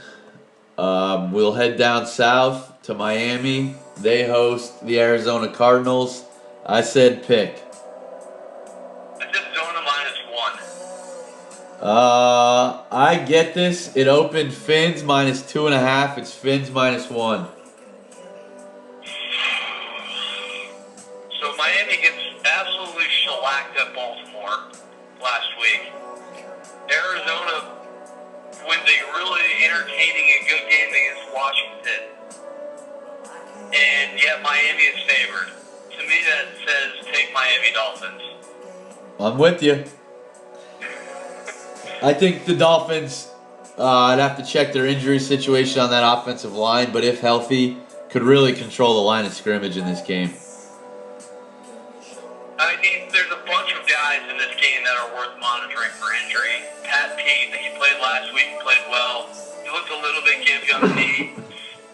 We'll head down south to Miami. They host the Arizona Cardinals. I said pick. I said Zona -1. I get this. It opened Fins -2.5. It's Fins -1. So Miami gets absolutely shellacked at Baltimore last week. Arizona wins a really entertaining and good game against Washington. And yet Miami is favored. To me that says take Miami Dolphins. I'm with you. I think the Dolphins, I'd have to check their injury situation on that offensive line, but if healthy, could really control the line of scrimmage in this game. I mean, there's a bunch of guys in this game that are worth monitoring for injury. Pat Pete, he played last week, played well. He looked a little bit gimpy on the knee.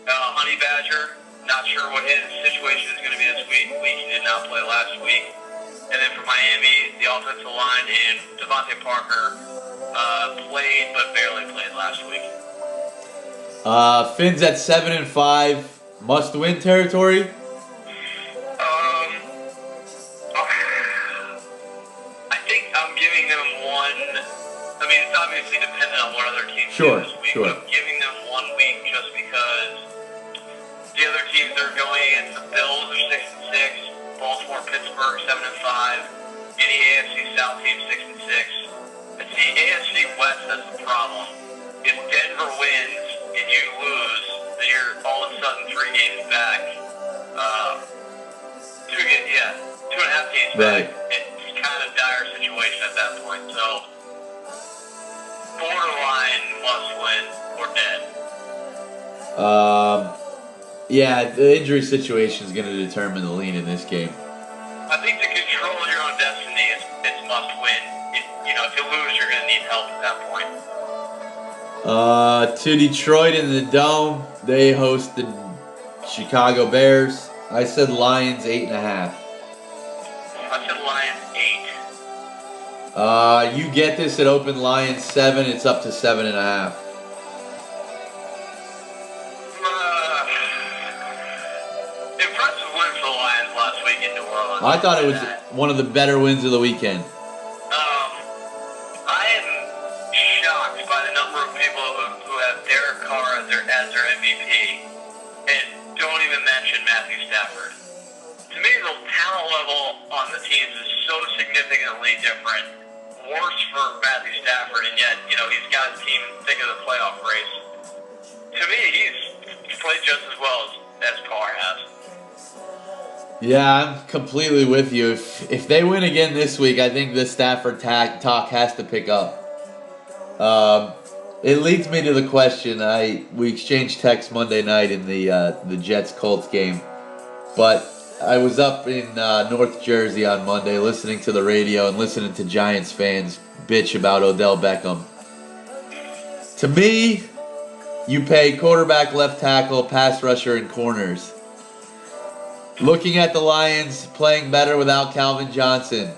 Honey Badger, not sure what his situation is going to be this week. He did not play last week. And then for Miami, the offensive line and Devontae Parker played but barely played last week. Fins at 7-5, must-win territory. I think I'm giving them one. I mean, it's obviously dependent on what other teams Sure, do this week. sure. But I'm giving them 1 week just because the other teams they're going against, the Bills are 6-6, Baltimore, Pittsburgh 7-5, any AFC South team 6-6. It's the AFC West that's the problem. If Denver wins and you lose, then you're all of a sudden 3 games back. 2.5 games Right. back. It's kind of a dire situation at that point. So, borderline must win or dead. Yeah, the injury situation is going to determine the lean in this game. I think to control your own destiny is must win. If you lose, you're going to need help at that point. To Detroit in the Dome, they host the Chicago Bears. I said Lions 8.5. I said Lions 8. You get this at open Lions 7. It's up to 7.5. Impressive win for the Lions last week in New Orleans. I thought it was one of the better wins of the weekend. I am shocked by the number of people who have Derek Carr as their MVP and don't even mention Matthew Stafford. To me, the talent level on the teams is so significantly different. Worse for Matthew Stafford, and yet, he's got his team in the thick of the playoff race. To me, he's played just as well as Carr has. Yeah, I'm completely with you. If they win again this week, I think the Stafford talk has to pick up. It leads me to the question. We exchanged texts Monday night in the Jets-Colts game, but I was up in North Jersey on Monday listening to the radio and listening to Giants fans bitch about Odell Beckham. To me, you pay quarterback, left tackle, pass rusher, and corners. Looking at the Lions playing better without Calvin Johnson,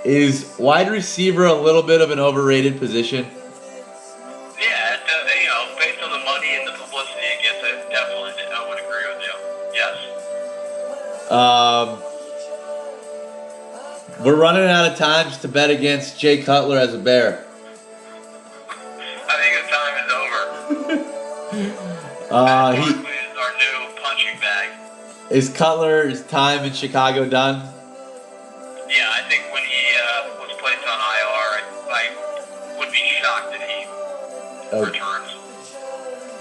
is wide receiver a little bit of an overrated position? Yeah, based on the money and the publicity it gets, I would agree with you. Yes. We're running out of times to bet against Jay Cutler as a Bear. I think his time is over. He is our new punching bag. is Cutler's time in Chicago done? Yeah, I think when he was placed on IR, I would be shocked if he returns.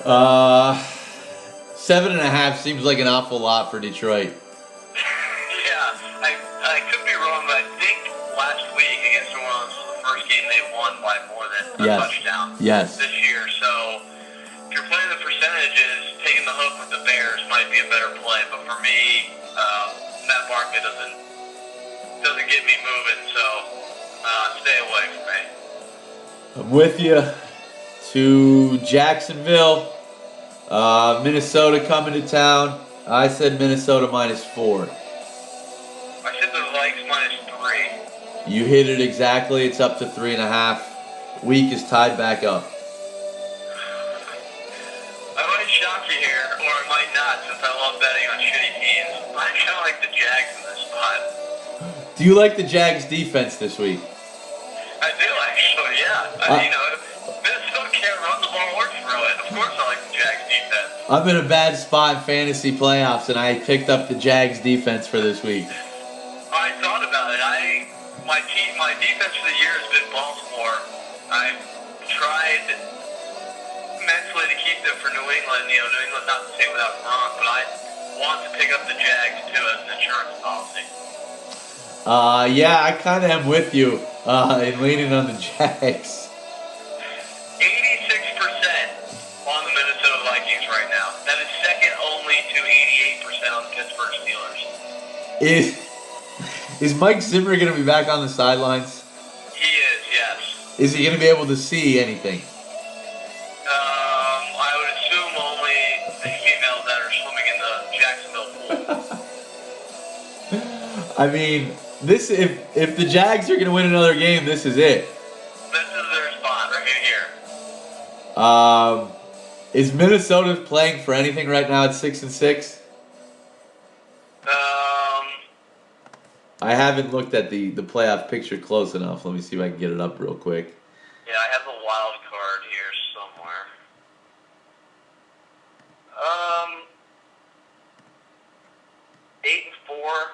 7.5 seems like an awful lot for Detroit. Yeah, I could be wrong, but I think last week against New Orleans was the first game they won by more than a touchdown this year. So if you're playing the percentages, taking the hook with the Bears might be a better play. But for me, that market doesn't get me moving, so stay away from me. I'm with you. To Jacksonville, Minnesota coming to town. I said Minnesota -4. I said the Vikes -3. You hit it exactly. It's up to 3.5. Week is tied back up. I might shock you here, or I might not, since I love betting on shitty teams. I kind of like the Jags in this spot. Do you like the Jags defense this week? I do, actually, yeah. Minnesota can't run the ball or throw it. Of course I like the Jags defense. I'm in a bad spot in fantasy playoffs, and I picked up the Jags defense for this week. I thought about it. My defense for the year has been Baltimore. I've tried mentally to keep them for New England. New England's not the same without Gronk, but I want to pick up the Jags too as an insurance policy. Yeah, I kind of am with you in leaning on the Jags. 86% on the Minnesota Vikings right now. That is second only to 88% on the Pittsburgh Steelers. Is Mike Zimmer going to be back on the sidelines? He is, yes. Is he going to be able to see anything? I would assume only the females that are swimming in the Jacksonville pool. I mean, if the Jags are going to win another game, this is it. This is their spot right here. Is Minnesota playing for anything right now at 6-6? I haven't looked at the playoff picture close enough. Let me see if I can get it up real quick. Yeah, I have the wild card here somewhere. 8-4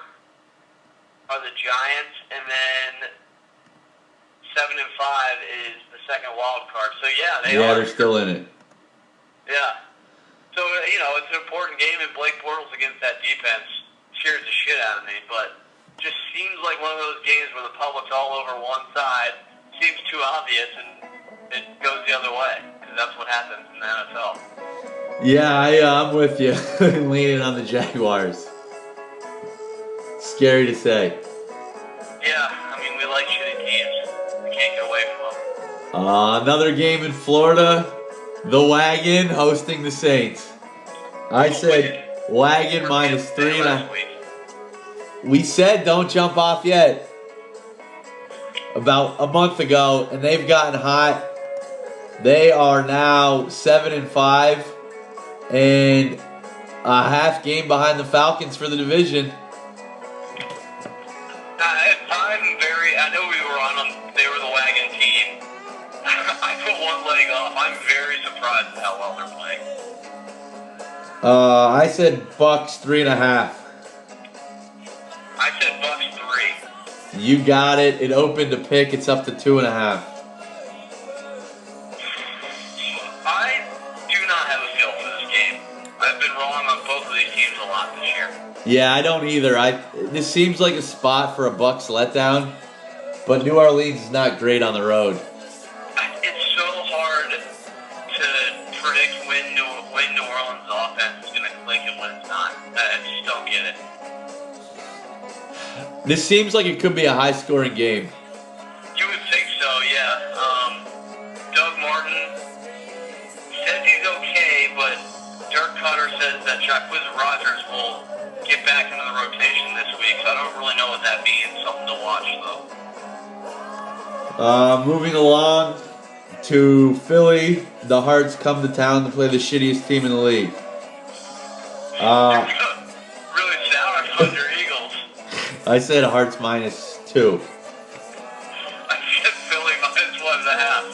are the Giants, and then 7-5 is the second wild card. So yeah, they're still in it. Yeah. So it's an important game, and Blake Bortles against that defense scares the shit out of me. But just seems like one of those games where the public's all over one side. Seems too obvious, and it goes the other way because that's what happens in the NFL. Yeah, I'm with you. Leaning on the Jaguars. Scary to say. Yeah, I mean, we like shitty teams. We can't get away from them. Another game in Florida. The Wagon hosting the Saints. I said Wagon -3.5. We said don't jump off yet. About a month ago, and they've gotten hot. They are now 7-5, and a half game behind the Falcons for the division. I know we were on them. They were the Wagon team. I put one leg off. I'm very surprised at how well they're playing. I said Bucks 3.5. I said Bucks 3. You got it. It opened a pick. It's up to 2.5. I do not have a feel for this game. I've been wrong on both of these teams a lot this year. Yeah, I don't either. This seems like a spot for a Bucks letdown, but New Orleans is not great on the road. It's so hard to predict when New Orleans' offense is going to click and when it's not. I just don't get it. This seems like it could be a high-scoring game. You would think so, yeah. Doug Martin says he's okay, but Dirk Cutter says that Jacquizz Rodgers will get back into the rotation this week, so I don't really know what that means. Something to watch, though. Moving along to Philly, the Hearts come to town to play the shittiest team in the league. Really sour on your Eagles. I said Hearts -2. I said Philly -1.5.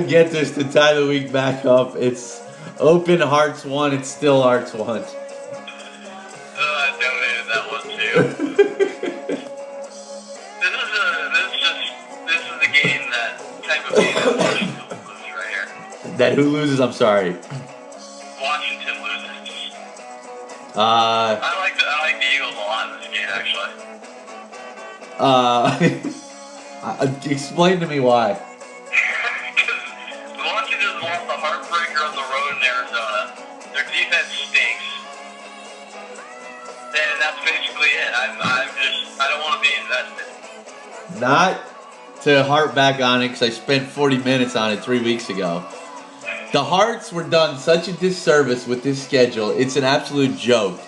Get this to tie the week back up. It's open Hearts 1. It's still Hearts 1. I donated that one too. This is a game, that type of game That who loses? I'm sorry. Washington loses. Uh, I like the Eagles a lot in this game, actually. Explain to me why. Because Washington lost a heartbreaker on the road in Arizona. Their defense stinks. And that's basically it. I don't want to be invested. Not to harp back on it because I spent 40 minutes on it 3 weeks ago. The Hearts were done such a disservice with this schedule. It's an absolute joke.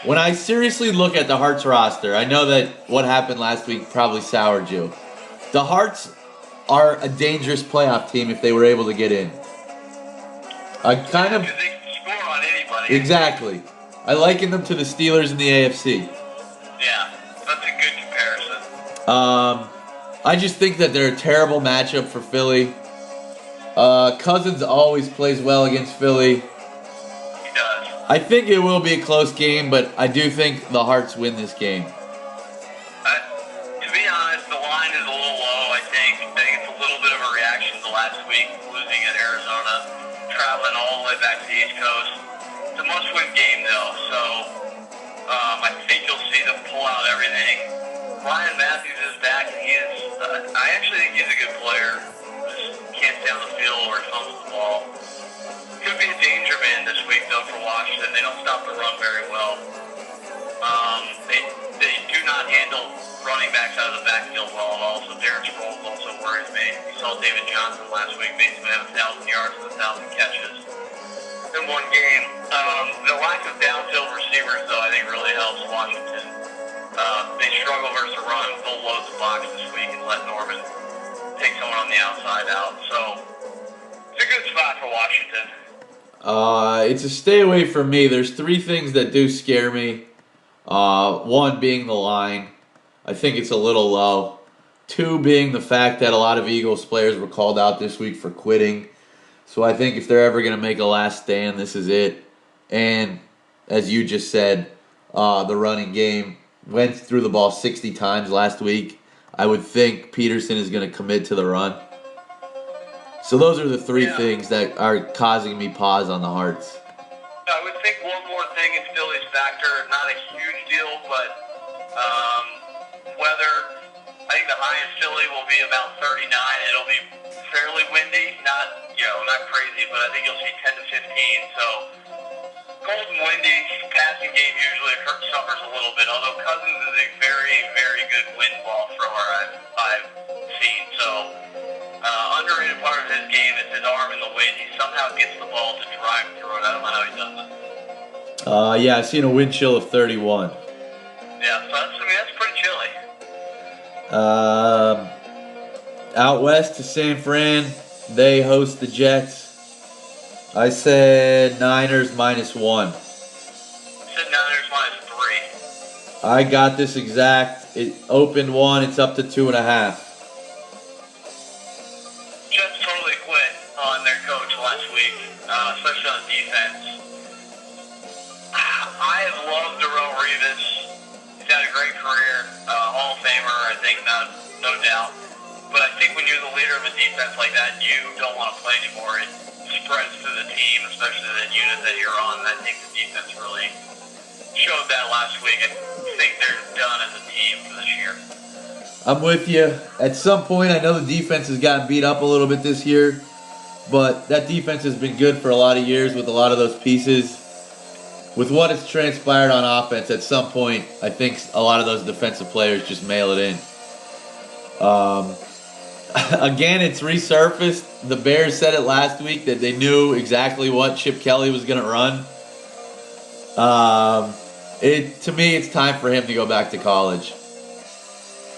When I seriously look at the Hearts roster, I know that what happened last week probably soured you. The Hearts are a dangerous playoff team if they were able to get in. Because they can score on anybody. Exactly. I liken them to the Steelers in the AFC. Yeah, that's a good comparison. I just think that they're a terrible matchup for Philly. Cousins always plays well against Philly. He does. I think it will be a close game, but I do think the Hearts win this game. To be honest, the line is a little low, I think. I think it's a little bit of a reaction to last week, losing in Arizona, traveling all the way back to the East Coast. It's a must-win game, though, so I think you'll see them pull out everything. Ryan Matthews is back, and he is, I actually think he's a good player. Just can't stay on the field or fumbles the ball. Could be a danger man this week, though, for Washington. They don't stop the run very well. They do not handle running backs out of the backfield well at all, so Darren Sproles also worries me. You saw David Johnson last week basically have 1,000 yards and 1,000 catches in one game. The lack of downfield receivers, though, I think really helps Washington. They struggle versus the run. They'll load the box this week and let Norman take someone on the outside out. So it's a good spot for Washington. It's a stay away from me. There's 3 things that do scare me. One being the line. I think it's a little low. 2 being the fact that a lot of Eagles players were called out this week for quitting. So I think if they're ever going to make a last stand, this is it. And as you just said, the running game went through the ball 60 times last week. I would think Peterson is going to commit to the run. So those are the 3 things that are causing me pause on the Hearts. I would think one more thing is Philly's factor. Not a huge deal, but weather. I think the high in Philly will be about 39. It'll be fairly windy, not crazy, but I think you'll see 10 to 15. So cold and windy. Passing game usually suffers a little bit. Although Cousins is a very, very good wind ball thrower I've seen. So underrated part of his game is his arm in the wind. He somehow gets the ball to drive through it. I don't know how he does it. Yeah, I've seen a wind chill of 31. Yeah, so that's pretty chilly. Out west to San Fran, they host the Jets. I said Niners -1. I said Niners -3. I got this exact. It opened 1. It's up to 2.5. Jets totally quit on their coach last week, especially on defense. I have loved Darrelle Revis. He's had a great career, Hall of Famer, I think, no doubt. But I think when you're the leader of a defense like that, you don't want to play anymore. It spreads through the team, especially the unit that you're on. And I think the defense really showed that last week. I think they're done as a team for this year. I'm with you. At some point, I know the defense has gotten beat up a little bit this year, but that defense has been good for a lot of years with a lot of those pieces. With what has transpired on offense, at some point, I think a lot of those defensive players just mail it in. Again, it's resurfaced. The Bears said it last week that they knew exactly what Chip Kelly was going to run. To me, it's time for him to go back to college.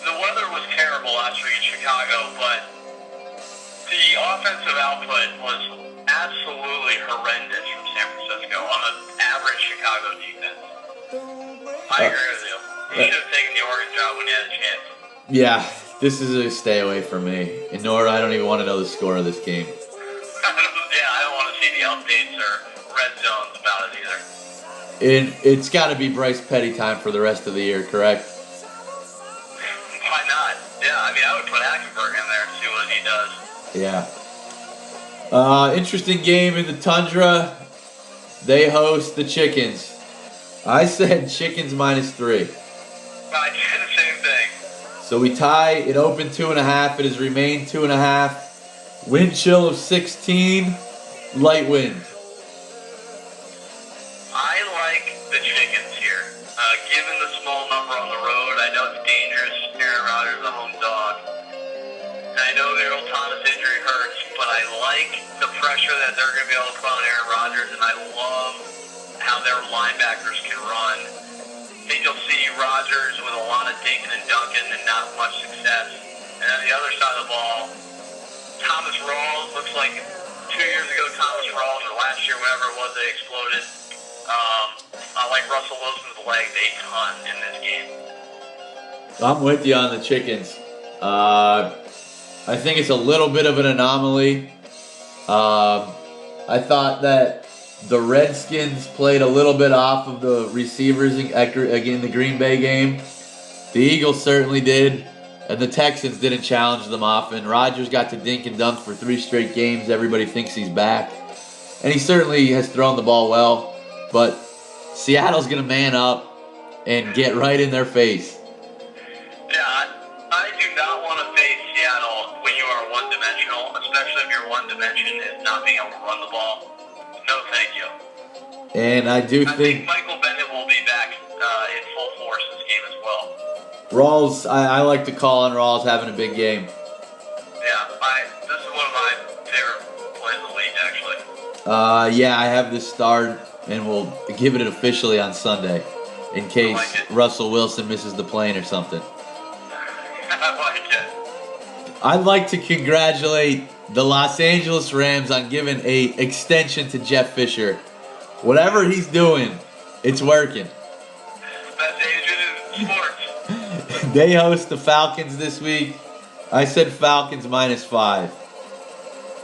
The weather was terrible last week in Chicago, but the offensive output was absolutely horrendous from San Francisco on an average Chicago defense. I agree with you. You should have taken the Oregon job when you had a chance. Yeah, this is a stay away from me. And nor I don't even want to know the score of this game. I don't want to see the updates or red zones about it either. It's got to be Bryce Petty time for the rest of the year, correct? Why not? Yeah, I would put Hackenberg in there and see what he does. Yeah. Interesting game in the Tundra. They host the Chickens. I said Chickens -3. I did the same thing. So we tie. It opened 2.5. It has remained 2.5. Wind chill of 16. Light wind. I like the Chickens here. Given the small number on the road, I know it's dangerous. Aaron Rodgers is a home dog. And I know the Earl Thomas injury hurts, but I like the pressure that they're going to be able to put on Aaron Rodgers, and I love how their linebackers can run. I think you'll see Rodgers with a lot of dinking and dunking and not much success. And on the other side of the ball, Thomas Rawls looks like 2 years ago Thomas Rawls, or last year, whatever it was, they exploded. I like Russell Wilson's legs a ton in this game. I'm with you on the Chickens. I think it's a little bit of an anomaly. I thought that the Redskins played a little bit off of the receivers again the Green Bay game. The Eagles certainly did, and the Texans didn't challenge them often. Rodgers got to dink and dunk for 3 straight games. Everybody thinks he's back, and he certainly has thrown the ball well. But Seattle's going to man up and get right in their face. Yeah, I do not want to face Seattle when you are one-dimensional, especially if your one dimension is not being able to run the ball. No, thank you. And I think Michael Bennett will be back in full force this game as well. Rawls, I like to call on Rawls having a big game. Yeah, this is one of my favorite plays of the league, actually. Yeah, I have this starred, and we'll give it officially on Sunday, in case Russell Wilson misses the plane or something. I like it. I'd like to congratulate the Los Angeles Rams on giving a extension to Jeff Fisher. Whatever he's doing, it's working. Best agent in sports. They host the Falcons this week. I said Falcons -5.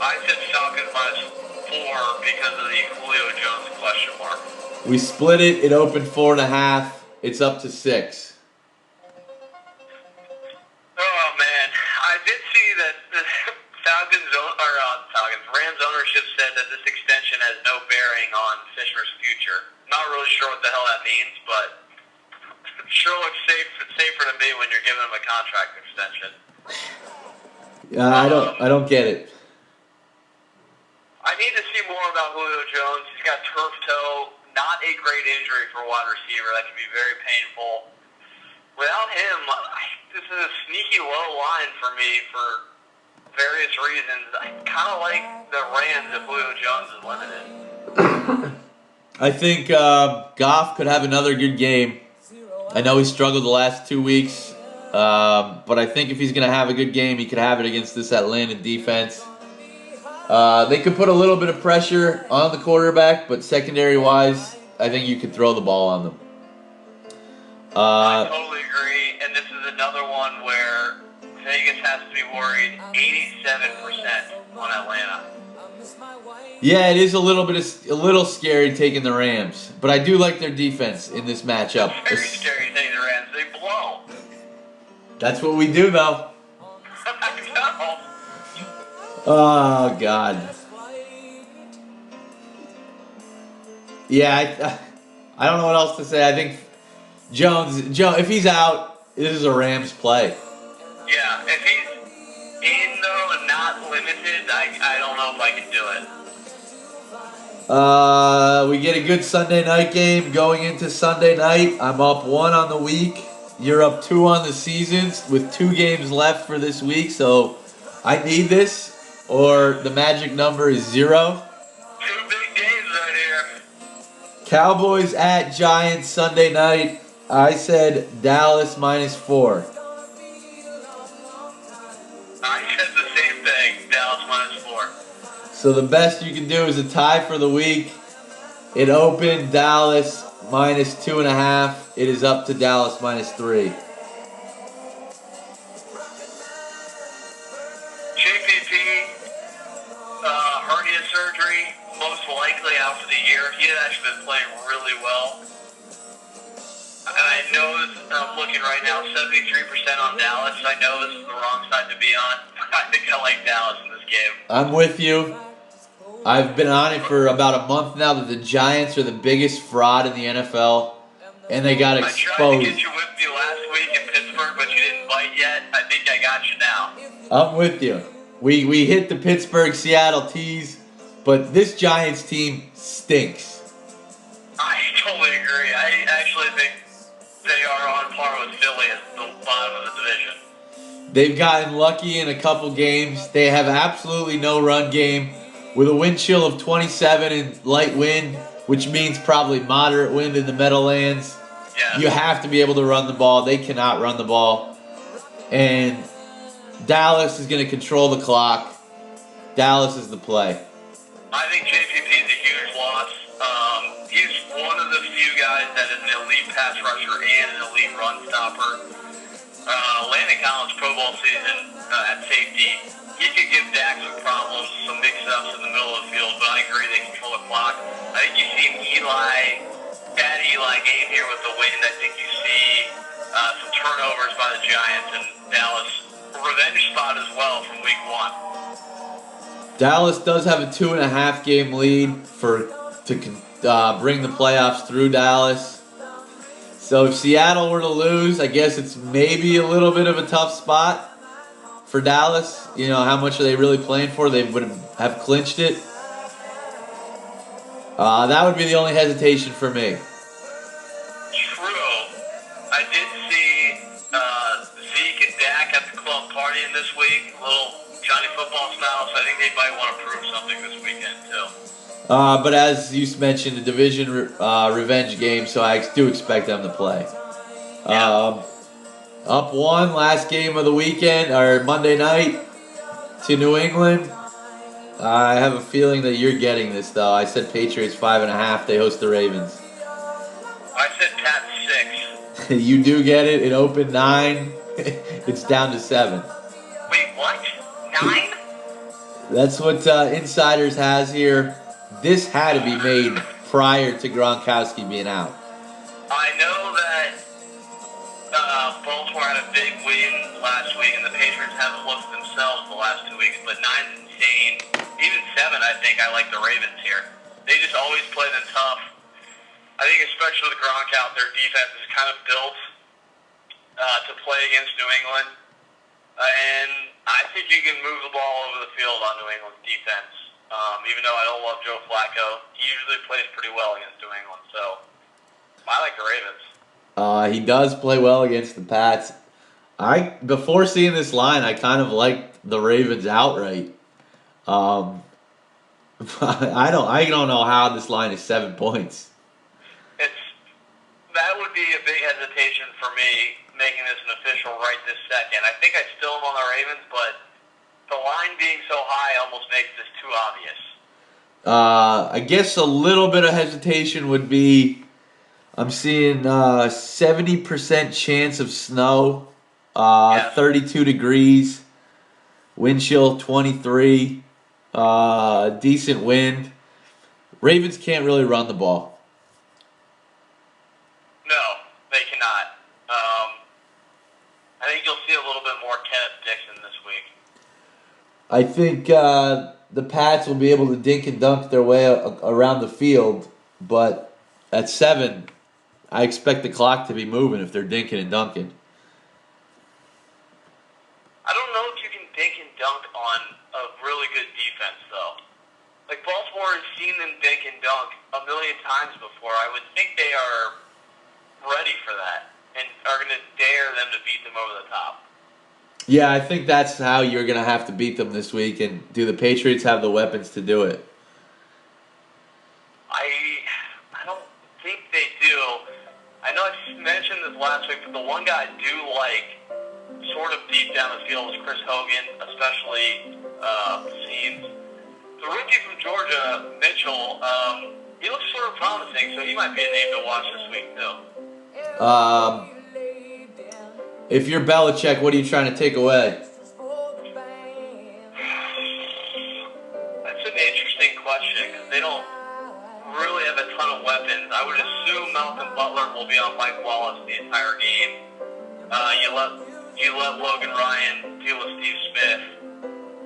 I said Falcons -4 because of the Julio Jones question mark. We split it. It opened 4.5. It's up to 6. Oh man, I did see that the Rams ownership said that this extension has no bearing on Fisher's future. Not really sure what the hell that means, but it sure looks safer to me when you're giving him a contract extension. I don't get it. I need to see more about Julio Jones. He's got turf toe, not a great injury for a wide receiver. That can be very painful. Without him, this is a sneaky low line for me for various reasons. I kind of like the Rams if Julio Jones is limited. I think Goff could have another good game. I know he struggled the last 2 weeks, but I think if he's going to have a good game, he could have it against this Atlanta defense. They could put a little bit of pressure on the quarterback, but secondary-wise, I think you could throw the ball on them. I totally agree, and this is another one where Vegas has to be worried 87% on Atlanta. Yeah, it is a little scary taking the Rams, but I do like their defense in this matchup. It's very scary taking the Rams. They blow. That's what we do, though. I know. Oh God. Yeah, I don't know what else to say. I think Jones, if he's out, this is a Rams play. Yeah, if he's in though and not limited, I don't know if I can do it. We get a good Sunday night game going into Sunday night. I'm up 1 on the week. You're up 2 on the seasons with 2 games left for this week. So I need this, or the magic number is 0. 2 big games right here. Cowboys at Giants Sunday night. I said Dallas -4. I said the same thing. Dallas -4. So the best you can do is a tie for the week. It opened Dallas -2.5. It is up to Dallas -3. JPP, hernia surgery, most likely out for the year. He had actually been playing really well. And I know I'm looking right now, 73% on Dallas. I know this is the wrong side to be on. I think I like Dallas in this game. I'm with you. I've been on it for about a month now that the Giants are the biggest fraud in the NFL, and they got I tried to get exposed. you with me last week in Pittsburgh, but you didn't bite yet. I think I got you now. I'm with you. We hit the Pittsburgh Seattle tease, but this Giants team stinks. I totally agree. I actually think they are on par with Philly at the bottom of the division. They've gotten lucky in a couple games. They have absolutely no run game with a wind chill of 27 and light wind, which means probably moderate wind in the Meadowlands. Yeah. You have to be able to run the ball. They cannot run the ball. And Dallas is going to control the clock. Dallas is the play. I think JPP is a huge loss. He's one of the few guys that is an elite pass rusher and an elite run stopper. Landon Collins' Pro Bowl season at safety, he could give Dak some problems, some mix-ups in the middle of the field, but I agree they control the clock. I think you see bad Eli game here with the wind. I think you see some turnovers by the Giants and Dallas. A revenge spot as well from week 1. Dallas does have a 2.5 game lead to bring the playoffs through Dallas. So if Seattle were to lose, I guess it's maybe a little bit of a tough spot for Dallas. You know, how much are they really playing for? They would have clinched it. That would be the only hesitation for me. True. I did see Zeke and Dak at the club partying this week, a little Johnny Football style, so I think they might want to prove something this weekend, too. But as you mentioned, a division revenge game, so I do expect them to play. Yeah. Up one, last game of the weekend, or Monday night, to New England. I have a feeling that you're getting this, though. I said Patriots 5.5. They host the Ravens. I said Pats 6. You do get it. It opened 9. It's down to 7. Wait, what? 9? That's what Insiders has here. This had to be made prior to Gronkowski being out. I know that Baltimore had a big win last week, and the Patriots haven't looked at themselves the last 2 weeks, but 9's insane. Even 7, I think I like the Ravens here. They just always play them tough. I think especially with Gronk out, their defense is kind of built to play against New England. And I think you can move the ball over the field on New England's defense. Even though I don't love Joe Flacco, he usually plays pretty well against New England. So I like the Ravens. He does play well against the Pats. Before seeing this line, I kind of liked the Ravens outright. I don't know how this line is 7 points. That would be a big hesitation for me making this an official right this second. I think I still am on the Ravens, but the line being so high almost makes this too obvious. I guess a little bit of hesitation would be, I'm seeing 70% chance of snow, 32 degrees, wind chill 23, decent wind. Ravens can't really run the ball. No, they cannot. I think you'll see a little bit more Kenneth Dixon this week. I think the Pats will be able to dink and dunk their way around the field, but at 7, I expect the clock to be moving if they're dinking and dunking. I don't know if you can dink and dunk on a really good defense, though. Like, Baltimore has seen them dink and dunk a million times before. I would think they are ready for that and are going to dare them to beat them over the top. Yeah, I think that's how you're going to have to beat them this week, and do the Patriots have the weapons to do it? I don't think they do. I know I mentioned this last week, but the one guy I do like sort of deep down the field is Chris Hogan, especially seems. The rookie from Georgia, Mitchell, he looks sort of promising, so he might be a name to watch this week, too. If you're Belichick, what are you trying to take away? That's an interesting question because they don't really have a ton of weapons. I would assume Malcolm Butler will be on Mike Wallace the entire game. You let Logan Ryan deal with Steve Smith.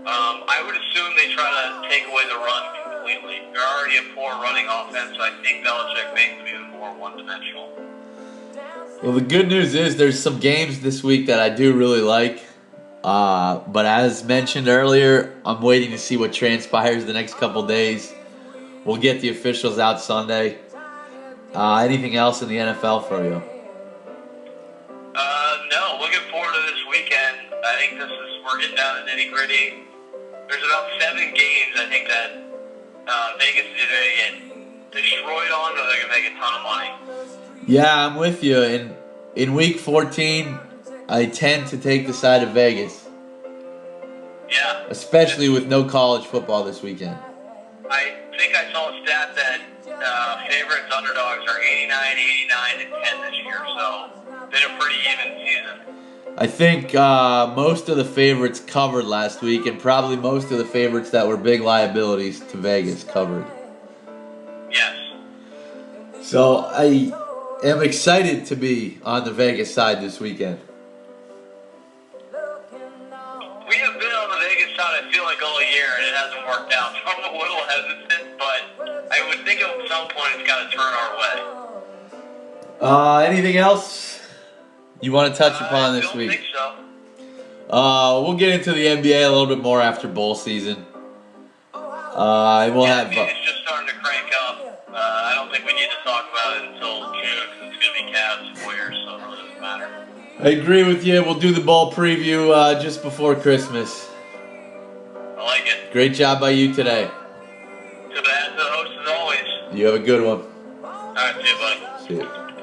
I would assume they try to take away the run completely. They're already a poor running offense, so I think Belichick makes them even more one-dimensional. Well, the good news is there's some games this week that I do really like. But as mentioned earlier, I'm waiting to see what transpires the next couple days. We'll get the officials out Sunday. Anything else in the NFL for you? No, looking forward to this weekend. I think we're getting down to nitty-gritty. There's about 7 games, I think, that Vegas is either going to get destroyed on or they're going to make a ton of money. Yeah, I'm with you. In week 14, I tend to take the side of Vegas. Yeah. Especially with no college football this weekend. I think I saw a stat that favorites, underdogs are 89, 89, and 10 this year, so been a pretty even season. I think most of the favorites covered last week, and probably most of the favorites that were big liabilities to Vegas covered. Yes. So I am excited to be on the Vegas side this weekend. We have been on the Vegas side, I feel like, all year, and it hasn't worked out. So I'm a little hesitant, but I would think at some point it's got to turn our way. Anything else you want to touch upon this week? I don't think so. We'll get into the NBA a little bit more after bowl season. We'll have. It's just starting to crank up. I don't think we need to talk about it until June because it's going to be Cavs and Warriors, so it really doesn't matter. I agree with you. We'll do the bowl preview just before Christmas. I like it. Great job by you today. To the host as always. You have a good one. All right, see you, buddy. See you.